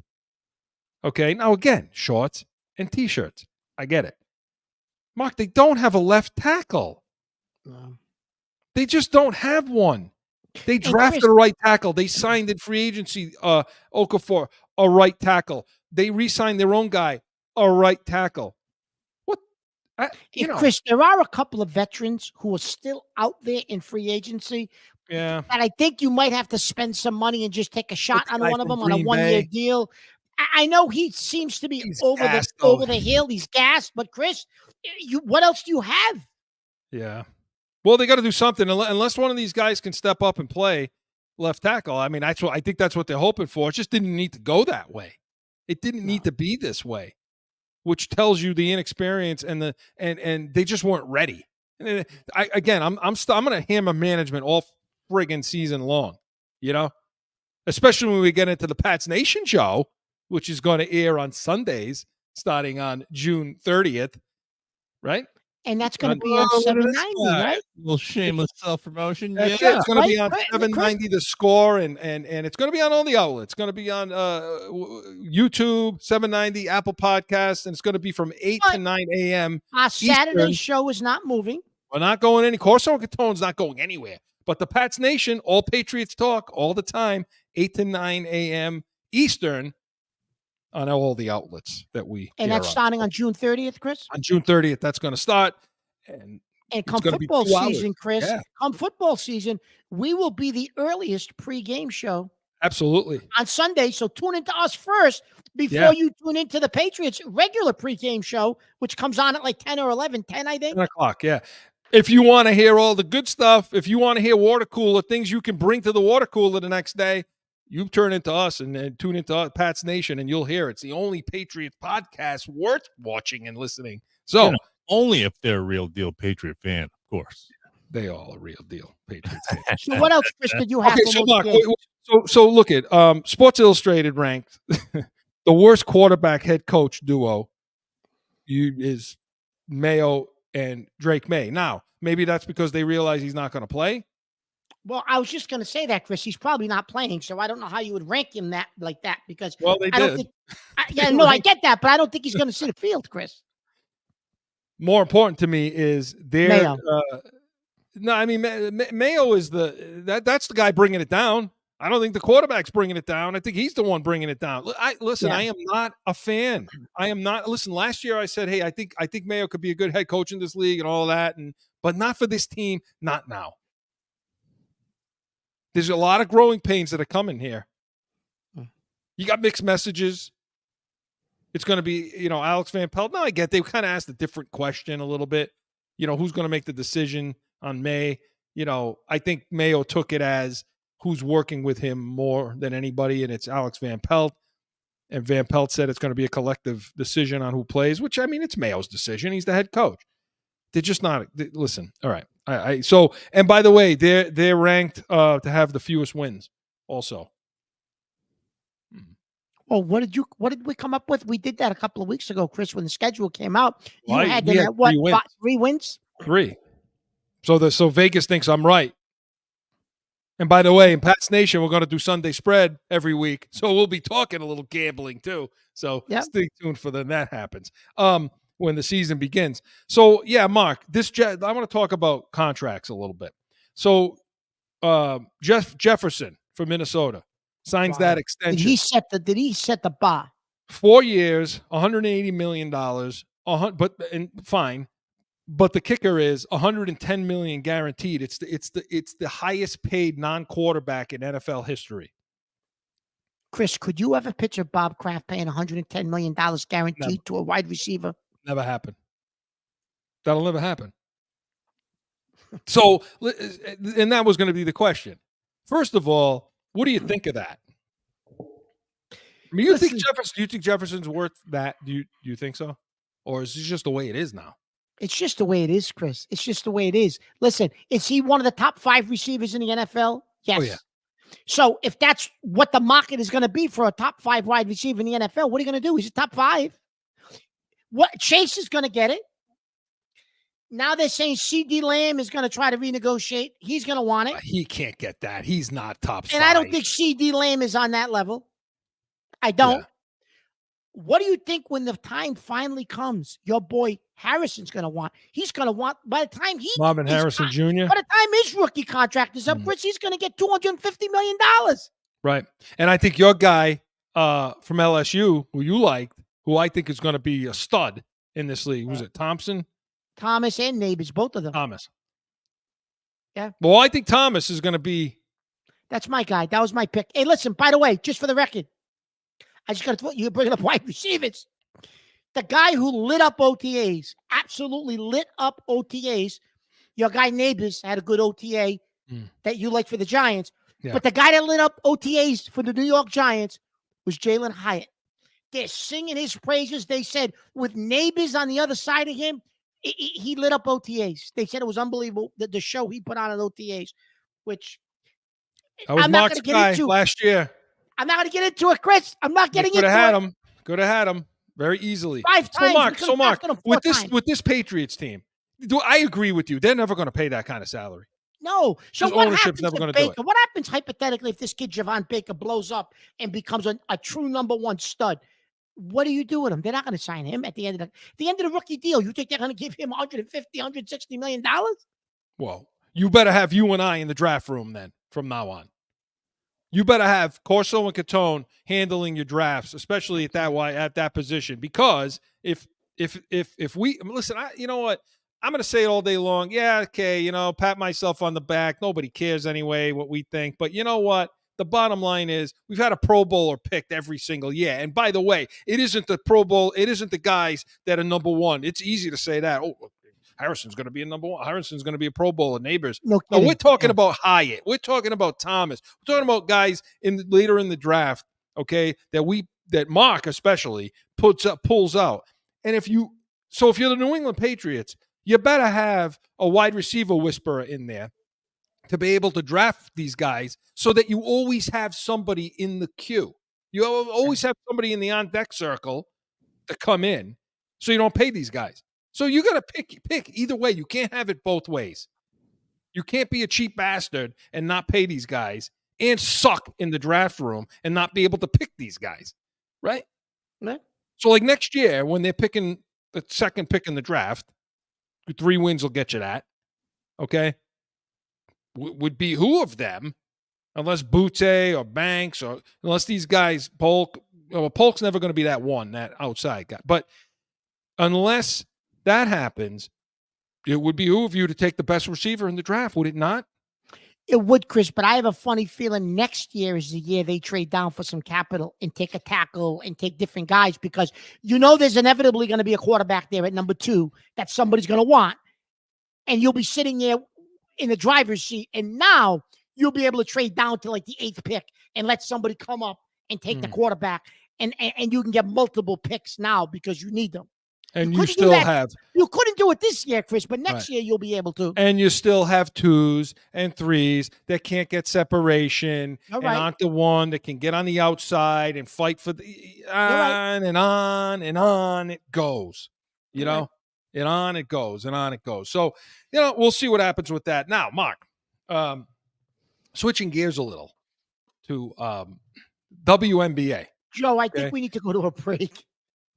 Okay, now again, shorts and t-shirts. I get it. Mark, they don't have a left tackle. No. They just don't have one. They drafted a right tackle. They signed in free agency Okafor, a right tackle. They re-signed their own guy, a right tackle. What? Chris, there are a couple of veterans who are still out there in free agency. Yeah. And I think you might have to spend some money and just take a shot on one of them on a Green one-year Bay. deal. I know he seems to be He's over gassed, the hill. He's gassed. But Chris, what else do you have? Yeah. Well, they got to do something unless one of these guys can step up and play left tackle. I mean, I think that's what they're hoping for. It just didn't need to go that way. It didn't need to be this way, which tells you the inexperience and they just weren't ready. And I'm going to hammer management all friggin' season long, especially when we get into the Pats Nation show, which is going to air on Sundays starting on June 30th, right? And that's going to be on 790, right? A little shameless self-promotion. Yeah, it's going to be on 790 The Score, and it's going to be on all the outlets. It's going to be on YouTube, 790, Apple Podcasts, and it's going to be from 8 to 9 a.m. Our Saturday show is not moving. We're not going any. CORSO and CATONE's not going anywhere. But the Pats Nation, all Patriots talk all the time, 8 to 9 a.m. Eastern, on all the outlets that we. And that's starting on June 30th, Chris? On June 30th, that's going to start. And come football season, Chris, come football season, we will be the earliest pregame show. Absolutely. On Sunday. So tune into us first before you tune into the Patriots regular pregame show, which comes on at like 10 or 11, 10, I think. 10 o'clock, yeah. If you want to hear all the good stuff, if you want to hear water cooler, things you can bring to the water cooler the next day, you turn into us and tune into Pats Nation, and you'll hear it's the only Patriots podcast worth watching and listening. So only if they're a real deal Patriot fan, of course. They all a real deal Patriots fan. So what else, Chris, did you have? Okay, so Mark, so look at Sports Illustrated ranked the worst quarterback head coach duo is Mayo and Drake May. Now, maybe that's because they realize he's not going to play. Well, I was just going to say that, Chris. He's probably not playing, so I don't know how you would rank him like that because they did. I get that, but I don't think he's going to see the field, Chris. More important to me is Mayo. Mayo is that's the guy bringing it down. I don't think the quarterback's bringing it down. I think he's the one bringing it down. I am not a fan. I am not. Listen, last year I said, hey, I think Mayo could be a good head coach in this league and all that, but not for this team. Not now. There's a lot of growing pains that are coming here. You got mixed messages. It's going to be, Alex Van Pelt. No, I get they kind of asked a different question a little bit. Who's going to make the decision on May? I think Mayo took it as who's working with him more than anybody, and it's Alex Van Pelt. And Van Pelt said it's going to be a collective decision on who plays, which, it's Mayo's decision. He's the head coach. They're just not. Listen, all right. So, and by the way, they're ranked to have the fewest wins also. Well, what did we come up with? We did that a couple of weeks ago, Chris, when the schedule came out. You had them at what? 3 wins? 3. So Vegas thinks I'm right. And by the way, in Pats Nation, we're going to do Sunday spread every week. So we'll be talking a little gambling too. So stay tuned for when that happens. When the season begins. So yeah, Mark, I want to talk about contracts a little bit. So Jefferson from Minnesota signs that extension. Did he set the bar? 4 years, $180 million, fine. But the kicker is 110 million guaranteed. It's the highest paid non-quarterback in NFL history. Chris, could you ever picture Bob Kraft paying $110 million guaranteed Never. to a wide receiver? Never happen. That'll never happen. So, and that was going to be the question. First of all, what do you think of that? I mean, do you think Jefferson's worth that? Do you think so? Or is this just the way it is now? It's just the way it is, Chris. It's just the way it is. Listen, is he one of the top 5 receivers in the NFL? Yes. Oh, yeah. So if that's what the market is going to be for a top 5 wide receiver in the NFL, what are you going to do? He's a top 5. What Chase is going to get it. Now they're saying CD Lamb is going to try to renegotiate. He's going to want it. He can't get that. He's not top 5. And I don't think CD Lamb is on that level. I don't. Yeah. What do you think when the time finally comes? Your boy Harrison's going to want. He's going to want by the time Marvin Harrison Jr. By the time his rookie contract is up, Chris, he's going to get $250 million. Right. And I think your guy from LSU, who you liked, who I think is going to be a stud in this league, was it Thompson? Thomas and Neighbors, both of them. Thomas. Yeah. Well, I think Thomas is going to be. That's my guy. That was my pick. Hey, listen, by the way, just for the record, I just got to you bringing up wide receivers. The guy who lit up OTAs, absolutely lit up OTAs. Your guy Neighbors had a good OTA that you like for the Giants. Yeah. But the guy that lit up OTAs for the New York Giants was Jalen Hyatt. They're singing his praises. They said with Neighbors on the other side of him, he lit up OTAs. They said it was unbelievable, the show he put on at OTAs, which I was Mark's guy last year. I'm not going to get into it, Chris. I'm not getting into it. Could have had him very easily. 5 times. So Mark, with this Patriots team, I agree with you. They're never going to pay that kind of salary. No. So what ownership's happens never going to to do Baker? it. What happens hypothetically if this kid Javon Baker blows up and becomes a true number 1 stud? What do you do with him? They're not going to sign him at the end of the rookie deal. You think they're going to give him $150, $160 million? Well, you better have you and I in the draft room then from now on. You better have Corso and Catone handling your drafts, especially at that position. Because if we listen, you know what? I'm going to say it all day long. Yeah, okay, pat myself on the back. Nobody cares anyway what we think. But you know what? The bottom line is we've had a Pro Bowler picked every single year. And by the way, it isn't the Pro Bowl. It isn't the guys that are number 1. It's easy to say that. Oh, Harrison's going to be a number 1. Harrison's going to be a Pro Bowler. Neighbors. No, we're talking about Hyatt. We're talking about Thomas. We're talking about guys later in the draft, okay, that Mark especially pulls out. And if you're the New England Patriots, you better have a wide receiver whisperer in there to be able to draft these guys so that you always have somebody in the queue. You always have somebody in the on-deck circle to come in so you don't pay these guys. So you got to pick either way. You can't have it both ways. You can't be a cheap bastard and not pay these guys and suck in the draft room and not be able to pick these guys, right? Right. So like next year when they're picking the second pick in the draft, 3 wins will get you that, okay? Would be who of them, unless Butte or Banks or unless these guys, Polk's never going to be that outside guy. But unless that happens, it would behoove you to take the best receiver in the draft, would it not? It would, Chris, but I have a funny feeling next year is the year they trade down for some capital and take a tackle and take different guys because there's inevitably going to be a quarterback there at number 2 that somebody's going to want. And you'll be sitting there in the driver's seat. And now you'll be able to trade down to like the 8th pick and let somebody come up and take the quarterback. And you can get multiple picks now because you need them. And you still have. You couldn't do it this year, Chris, but next year you'll be able to. And you still have 2s and 3s that can't get separation and aren't the one that can get on the outside and fight for and on it goes. And on it goes and on it goes. So, we'll see what happens with that. Now, Mark, switching gears a little to WNBA. Joe, I think we need to go to a break.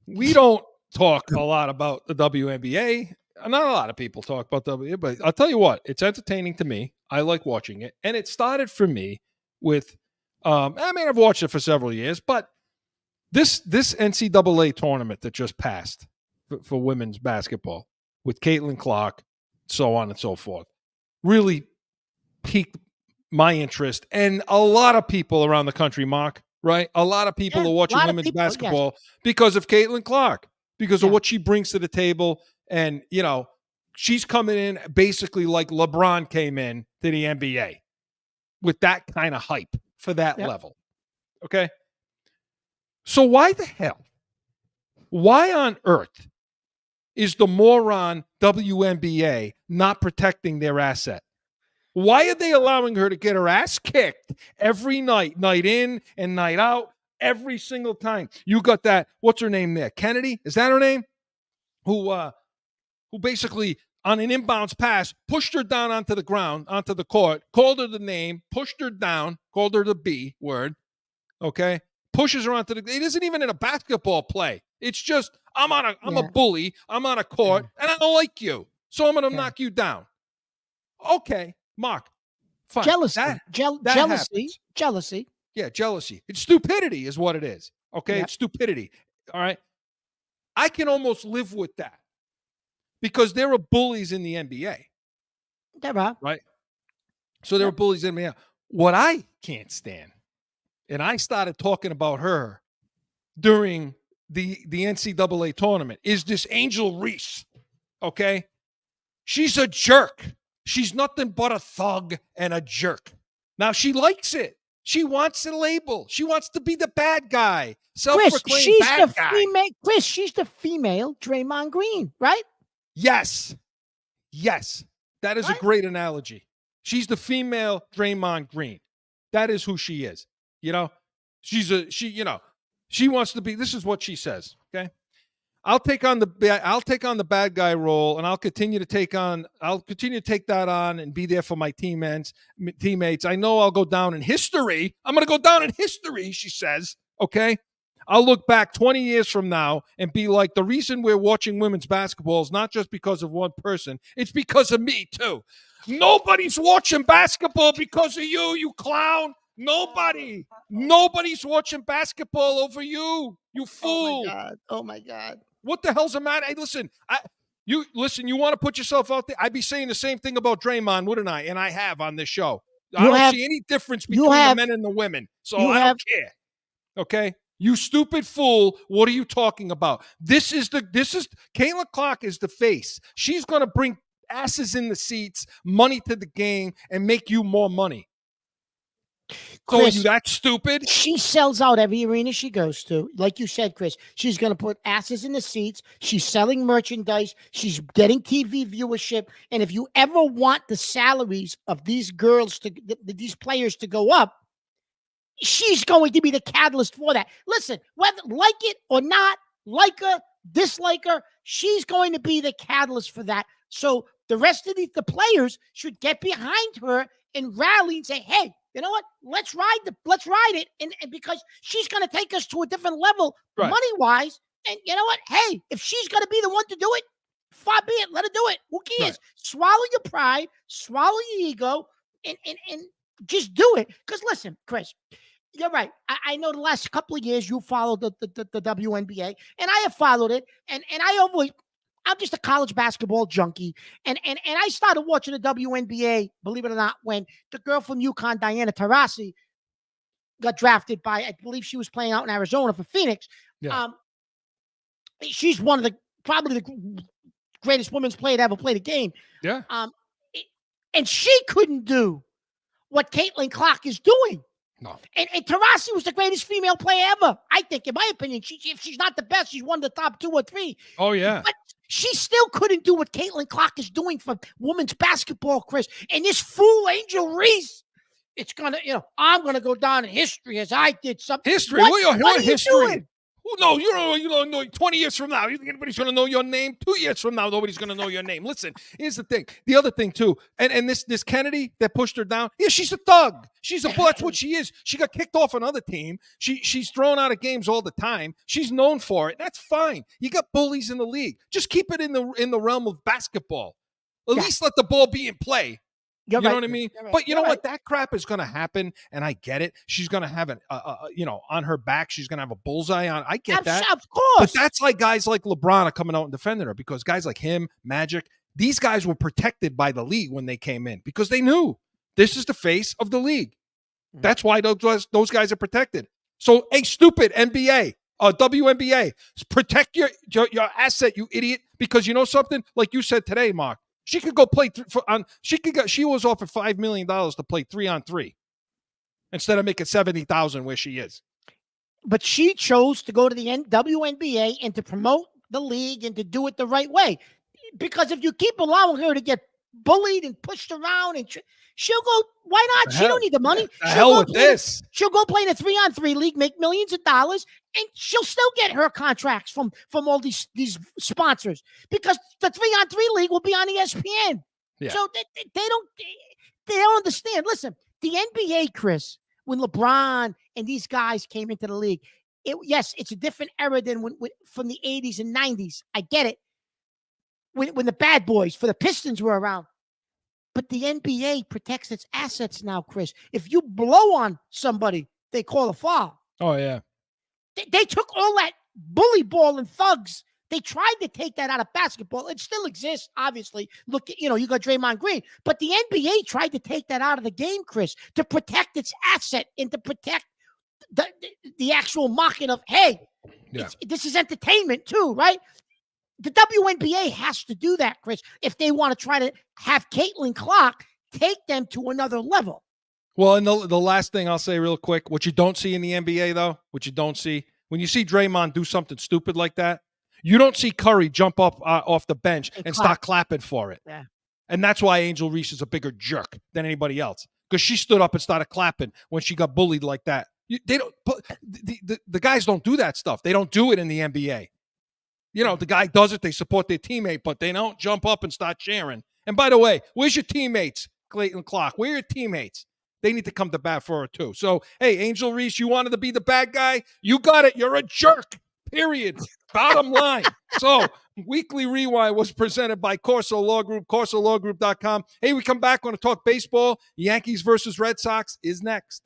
We don't talk a lot about the WNBA. Not a lot of people talk about WNBA, but I'll tell you what, it's entertaining to me. I like watching it. And it started for me with, I've watched it for several years, but this NCAA tournament that just passed for women's basketball, with Caitlin Clark, so on and so forth, really piqued my interest. And a lot of people around the country, Mark, right? A lot of people Yeah, are a watching lot of women's people, yes. basketball because of Caitlin Clark, because of Yeah. what she brings to the table. And, she's coming in basically like LeBron came in to the NBA with that kind of hype for that Yep. level. Okay. So why on earth is the moron WNBA not protecting their asset? Why are they allowing her to get her ass kicked every night in and night out, every single time? You got that, what's her name there? Kennedy? Is that her name? Who basically on an inbounds pass pushed her down onto the ground, onto the court, called her the name, pushed her down, called her the B word, okay? Pushes her onto it isn't even in a basketball play. It's just, I'm a bully, I'm on a court, and I don't like you, so I'm going to knock you down. Okay, Mark, fine. Jealousy. Happens. Jealousy. Yeah, jealousy. It's stupidity is what it is, okay? Yep. It's stupidity, all right? I can almost live with that because there are bullies in the NBA. There are. Right? So there are bullies in the NBA. What I can't stand, and I started talking about her during the NCAA tournament, is this Angel Reese, okay? She's a jerk. She's nothing but a thug and a jerk. Now, she likes it. She wants the label. She wants to be the bad guy. Self-proclaimed bad guy. Chris, she's the female Draymond Green, right? Yes. That is a great analogy. She's the female Draymond Green. That is who she is. She wants to be, this is what she says, okay? I'll take on the bad guy role, and I'll continue to take that on and be there for my teammates. I know I'll go down in history. I'm going to go down in history, she says, okay? I'll look back 20 years from now and be like, the reason we're watching women's basketball is not just because of one person. It's because of me, too. Nobody's watching basketball because of you, you clown. Nobody's watching basketball over you, you fool. Oh, my God. What the hell's the matter? Hey, listen, you want to put yourself out there? I'd be saying the same thing about Draymond, wouldn't I? And I have on this show. I don't see any difference between the men and the women. So I don't care. Okay? You stupid fool. What are you talking about? This is Caitlin Clark is the face. She's going to bring asses in the seats, money to the game, and make you more money. So Chris, are you that stupid? She sells out every arena she goes to. Like you said, Chris, she's going to put asses in the seats. She's selling merchandise. She's getting TV viewership. And if you ever want the salaries of these these players to go up, she's going to be the catalyst for that. Listen, whether like it or not, like her, dislike her, she's going to be the catalyst for that. So the rest of the players should get behind her and rally and say, hey, you know what? Let's ride it. And because she's going to take us to a different level money-wise. And you know what? Hey, if she's going to be the one to do it, far be it. Let her do it. Who cares? Right. Swallow your pride, swallow your ego, and just do it. Because listen, Chris, you're right. I know the last couple of years you followed the WNBA, and I have followed it. And I'm just a college basketball junkie. And I started watching the WNBA, believe it or not, when the girl from UConn, Diana Taurasi, got drafted by, I believe she was playing out in Arizona for Phoenix. Yeah. She's one of probably the greatest women's player to ever play the game. Yeah. And she couldn't do what Caitlin Clark is doing. No. And Taurasi was the greatest female player ever. I think, in my opinion, if she's not the best, she's one of the top 2 or 3. Oh, yeah. But she still couldn't do what Caitlin Clark is doing for women's basketball, Chris. And this fool, Angel Reese, it's going to, I'm going to go down in history as I did something. History? What history? Doing? No, you don't know. 20 years from now, you think anybody's going to know your name? 2 years from now, nobody's going to know your name. Listen, here's the thing. The other thing, too, and this Kennedy that pushed her down, yeah, she's a thug. That's what she is. She got kicked off another team. She's thrown out of games all the time. She's known for it. That's fine. You got bullies in the league. Just keep it in the realm of basketball. At least let the ball be in play. You're You know right, what I Chris. mean? You're right. But you You're know right. what? That crap is going to happen, and I get it. She's going to have an, on her back, she's going to have a bullseye on. I get that. Of course. But that's like guys like LeBron are coming out and defending her, because guys like him, Magic, these guys were protected by the league when they came in, because they knew this is the face of the league. That's why those guys are protected. So, hey, stupid NBA, WNBA, protect your asset, you idiot. Because you know something, like you said today, Mark, she could go play she was offered $5 million to play 3-on-3 instead of making $70,000 where she is. But she chose to go to the WNBA and to promote the league and to do it the right way. Because if you keep allowing her to get bullied and pushed around, and she'll go, why not? She don't need the money. The hell with this. She'll go play in a 3-on-3 league, make millions of dollars, and she'll still get her contracts from all these sponsors, because the 3-on-3 league will be on ESPN. Yeah. So they don't understand. Listen, the NBA, Chris, when LeBron and these guys came into the league, it's a different era than from the 80s and 90s. I get it. When the bad boys for the Pistons were around. But the NBA protects its assets now, Chris. If you blow on somebody, they call a foul. Oh, yeah. They took all that bully ball and thugs. They tried to take that out of basketball. It still exists, obviously. Look, you got Draymond Green. But the NBA tried to take that out of the game, Chris, to protect its asset and to protect the actual market of, hey, this is entertainment too, right? The WNBA has to do that, Chris, if they want to try to have Caitlin Clark take them to another level. Well, and the last thing I'll say real quick, what you don't see in the NBA, though, when you see Draymond do something stupid like that, you don't see Curry jump up off the bench and start clapping for it. Yeah. And that's why Angel Reese is a bigger jerk than anybody else, because she stood up and started clapping when she got bullied like that. The guys don't do that stuff. They don't do it in the NBA. The guy does it. They support their teammate, but they don't jump up and start cheering. And by the way, where's your teammates, Caitlin Clark? Where are your teammates? They need to come to bat for her too. So, hey, Angel Reese, you wanted to be the bad guy? You got it. You're a jerk. Period. Bottom line. So, Weekly Rewind was presented by CORSO Law Group, CORSOLawGroup.com. Hey, we come back. Want to talk baseball. Yankees versus Red Sox is next.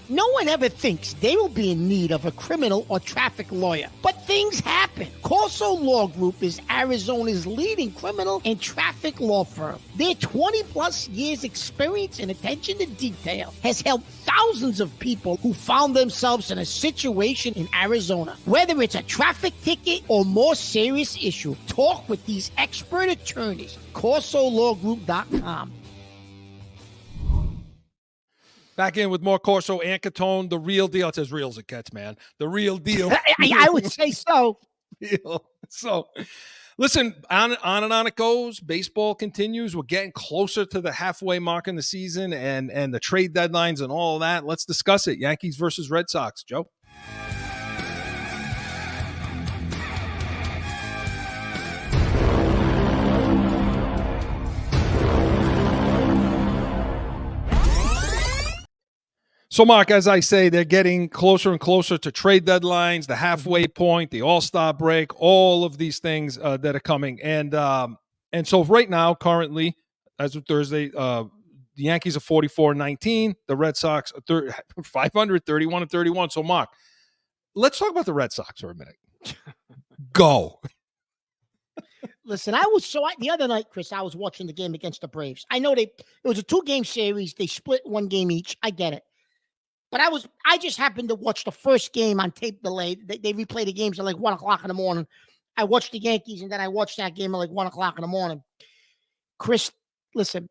No one ever thinks they will be in need of a criminal or traffic lawyer, but things happen. CORSO Law Group is Arizona's leading criminal and traffic law firm. Their 20-plus years experience and attention to detail has helped thousands of people who found themselves in a situation in Arizona. Whether it's a traffic ticket or more serious issue, talk with these expert attorneys. CORSOLawGroup.com. Back in with more Corso and CATONE, the real deal. It's as real as it gets, man. The real deal. I would say so. So, listen, on and on it goes. Baseball continues. We're getting closer to the halfway mark in the season and the trade deadlines and all of that. Let's discuss it. Yankees versus Red Sox. Joe? So, Mark, as I say, they're getting closer and closer to trade deadlines, the halfway point, the All-Star break, all of these things that are coming. And so right now, currently, as of Thursday, the Yankees are 44-19. The Red Sox are 500, 31-31. So, Mark, let's talk about the Red Sox for a minute. Go. Listen, the other night, Chris, I was watching the game against the Braves. I know it was a 2-game series. They split 1 game each. I get it. But I just happened to watch the first game on tape delay. They replay the games at like 1 o'clock in the morning. I watched the Yankees, and then I watched that game at like 1 o'clock in the morning. Chris, listen,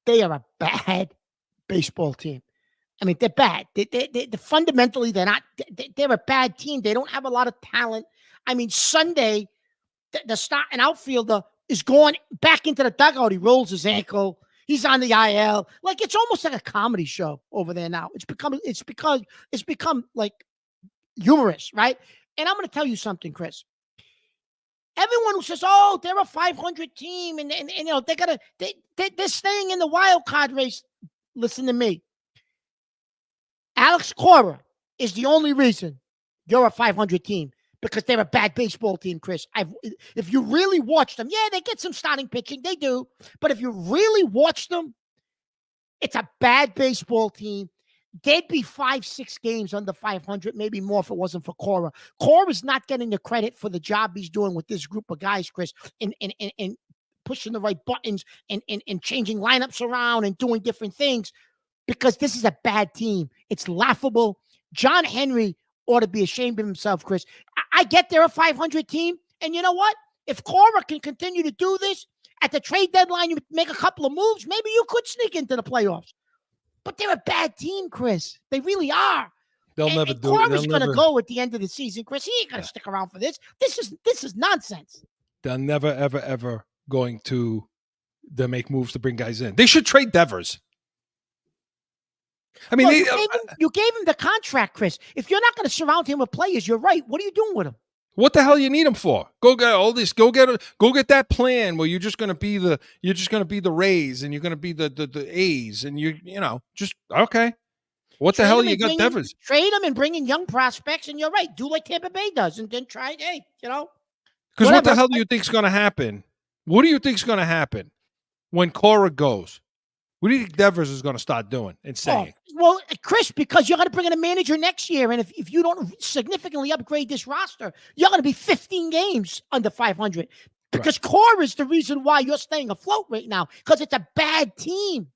they are a bad baseball team. I mean, they're bad. They fundamentally, they're a bad team. They don't have a lot of talent. I mean, Sunday, the starting outfielder is going back into the dugout. He rolls his ankle. He's on the IL. Like, it's almost like a comedy show over there now. It's become like humorous, right? And I'm going to tell you something, Chris. Everyone who says, "Oh, they're a 500 team," and they're staying in the wild card race. Listen to me. Alex Cora is the only reason you're a 500 team, because they're a bad baseball team, Chris. If you really watch them, yeah, they get some starting pitching. They do. But if you really watch them, it's a bad baseball team. They'd be 5-6 games under 500, maybe more if it wasn't for Cora. Cora's not getting the credit for the job he's doing with this group of guys, Chris, in pushing the right buttons and changing lineups around and doing different things, because this is a bad team. It's laughable. John Henry ought to be ashamed of himself, Chris. I get they're a 500 team, and you know what? If Cora can continue to do this, at the trade deadline, you make a couple of moves, maybe you could sneak into the playoffs. But they're a bad team, Chris. They really are. They'll never do it. Cora's going to go at the end of the season, Chris. He ain't going to stick around for this. This is nonsense. They're never, ever, ever going to make moves to bring guys in. They should trade Devers. I mean, Well, you gave him the contract, Chris. If you're not going to surround him with players, you're right. What are you doing with him? what the hell you need him for? Go get all this. Go get that plan where you're just going to be the Rays and you're going to be the A's and you know just okay. What the hell you got Devers? Trade him and bring in young prospects, and you're right. Do like Tampa Bay does, and then try. Hey, you know. Because what the hell do you think is going to happen? What do you think is going to happen when Cora goes? What do you think Devers is going to start doing and saying? Well, Chris, because you're going to bring in a manager next year, and if you don't significantly upgrade this roster, you're going to be 15 games under 500. Because Cora is the reason why you're staying afloat right now, because it's a bad team.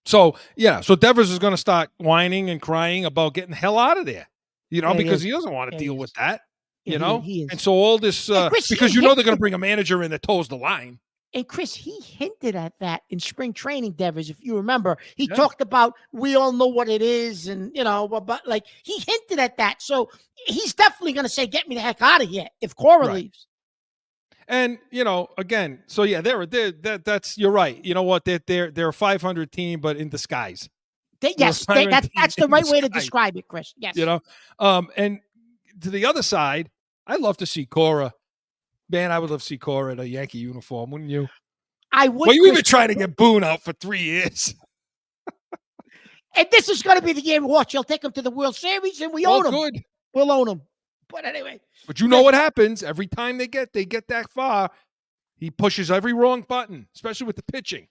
So, yeah, so Devers is going to start whining and crying about getting the hell out of there, you know, because he doesn't want to deal with that, you know? And so all this, because you know they're going to bring a manager in that toes the line. And Chris, he hinted at that in spring training, Devers, if you remember. He talked about, we all know what it is, and, you know, but like, he hinted at that. So he's definitely going to say, get me the heck out of here if Cora leaves. And, you know, again, so yeah, that's you're right. You know what? They're a 500 team, but in disguise. That's the right way to describe it, Chris. Yes. You know, and to the other side, I'd love to see Cora. Man, I would love to see Cora in a Yankee uniform, wouldn't you? I would. Well, you've been trying to get Boone out for 3 years. And this is going to be the game. Watch, you'll take him to the World Series, and we own him. Good. We'll own him. But anyway. But you know what happens every time they get that far. He pushes every wrong button, especially with the pitching.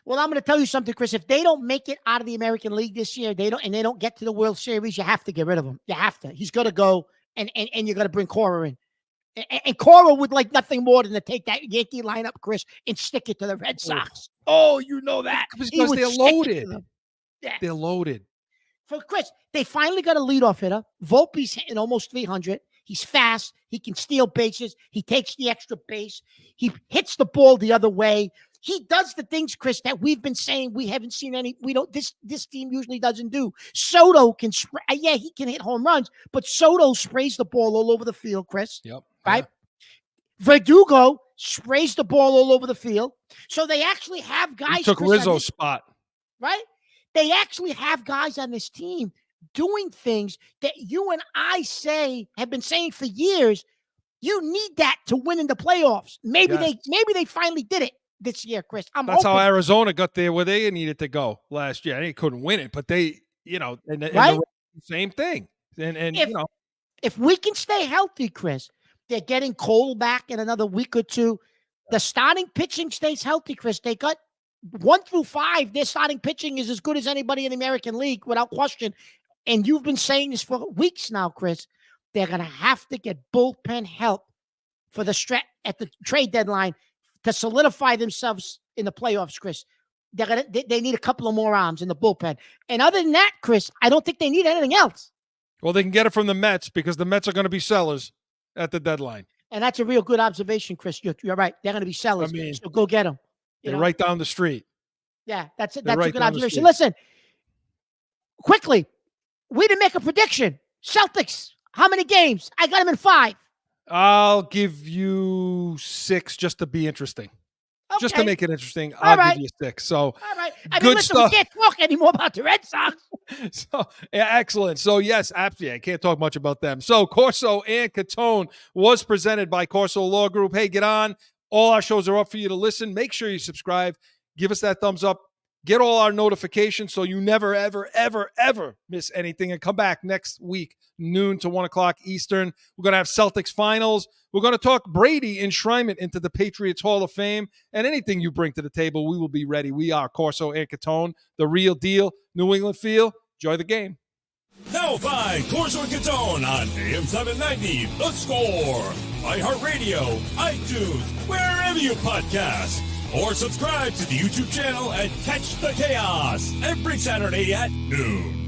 Well, I'm going to tell you something, Chris. If they don't make it out of the American League this year, they don't get to the World Series, you have to get rid of him. You have to. He's going to go, and you're going to bring Cora in. And Cora would like nothing more than to take that Yankee lineup, Chris, and stick it to the Red Sox. Oh, you know that. Because they're loaded. Yeah. They're loaded. For Chris, they finally got a leadoff hitter. Volpe's hitting almost 300. He's fast. He can steal bases. He takes the extra base. He hits the ball the other way. He does the things, Chris, that we've been saying we haven't seen any. We don't. This team usually doesn't do. Soto can spray. Yeah, he can hit home runs, but Soto sprays the ball all over the field, Chris. Yep. Right. Yeah. Verdugo sprays the ball all over the field. So they actually have guys. He took Rizzo's spot. Right. They actually have guys on this team doing things that you and I have been saying for years. You need that to win in the playoffs. Maybe they finally did it this year, Chris. That's how Arizona got there where they needed to go last year. They couldn't win it, but they, you know, and the same thing. And you know, if we can stay healthy, Chris, they're getting Cole back in another week or two. The starting pitching stays healthy, Chris. They got 1 through 5. Their starting pitching is as good as anybody in the American League, without question. And you've been saying this for weeks now, Chris. They're going to have to get bullpen help for the at the trade deadline to solidify themselves in the playoffs, Chris. They need a couple of more arms in the bullpen. And other than that, Chris, I don't think they need anything else. Well, they can get it from the Mets because the Mets are going to be sellers at the deadline. And that's a real good observation, Chris. You're right. They're going to be sellers. I mean, so go get them. They're right down the street. Yeah, that's a good observation. Listen, quickly, we didn't make a prediction. Celtics, how many games? I got them in 5. I'll give you 6 just to be interesting. Okay. Just to make it interesting, I'll give you 6. So, all right. I mean, listen, we can't talk anymore about the Red Sox. So, yeah, excellent. So, yes, absolutely. I can't talk much about them. So, Corso and Catone was presented by Corso Law Group. Hey, get on. All our shows are up for you to listen. Make sure you subscribe. Give us that thumbs up. Get all our notifications so you never, ever, ever, ever miss anything. And come back next week, noon to 1 o'clock Eastern. We're going to have Celtics finals. We're going to talk Brady enshrinement into the Patriots Hall of Fame. And anything you bring to the table, we will be ready. We are Corso and Catone, the real deal, New England feel. Enjoy the game. Now find Corso and Catone on AM 790, The Score, iHeartRadio, iTunes, wherever you podcast. Or subscribe to the YouTube channel and catch the chaos every Saturday at noon.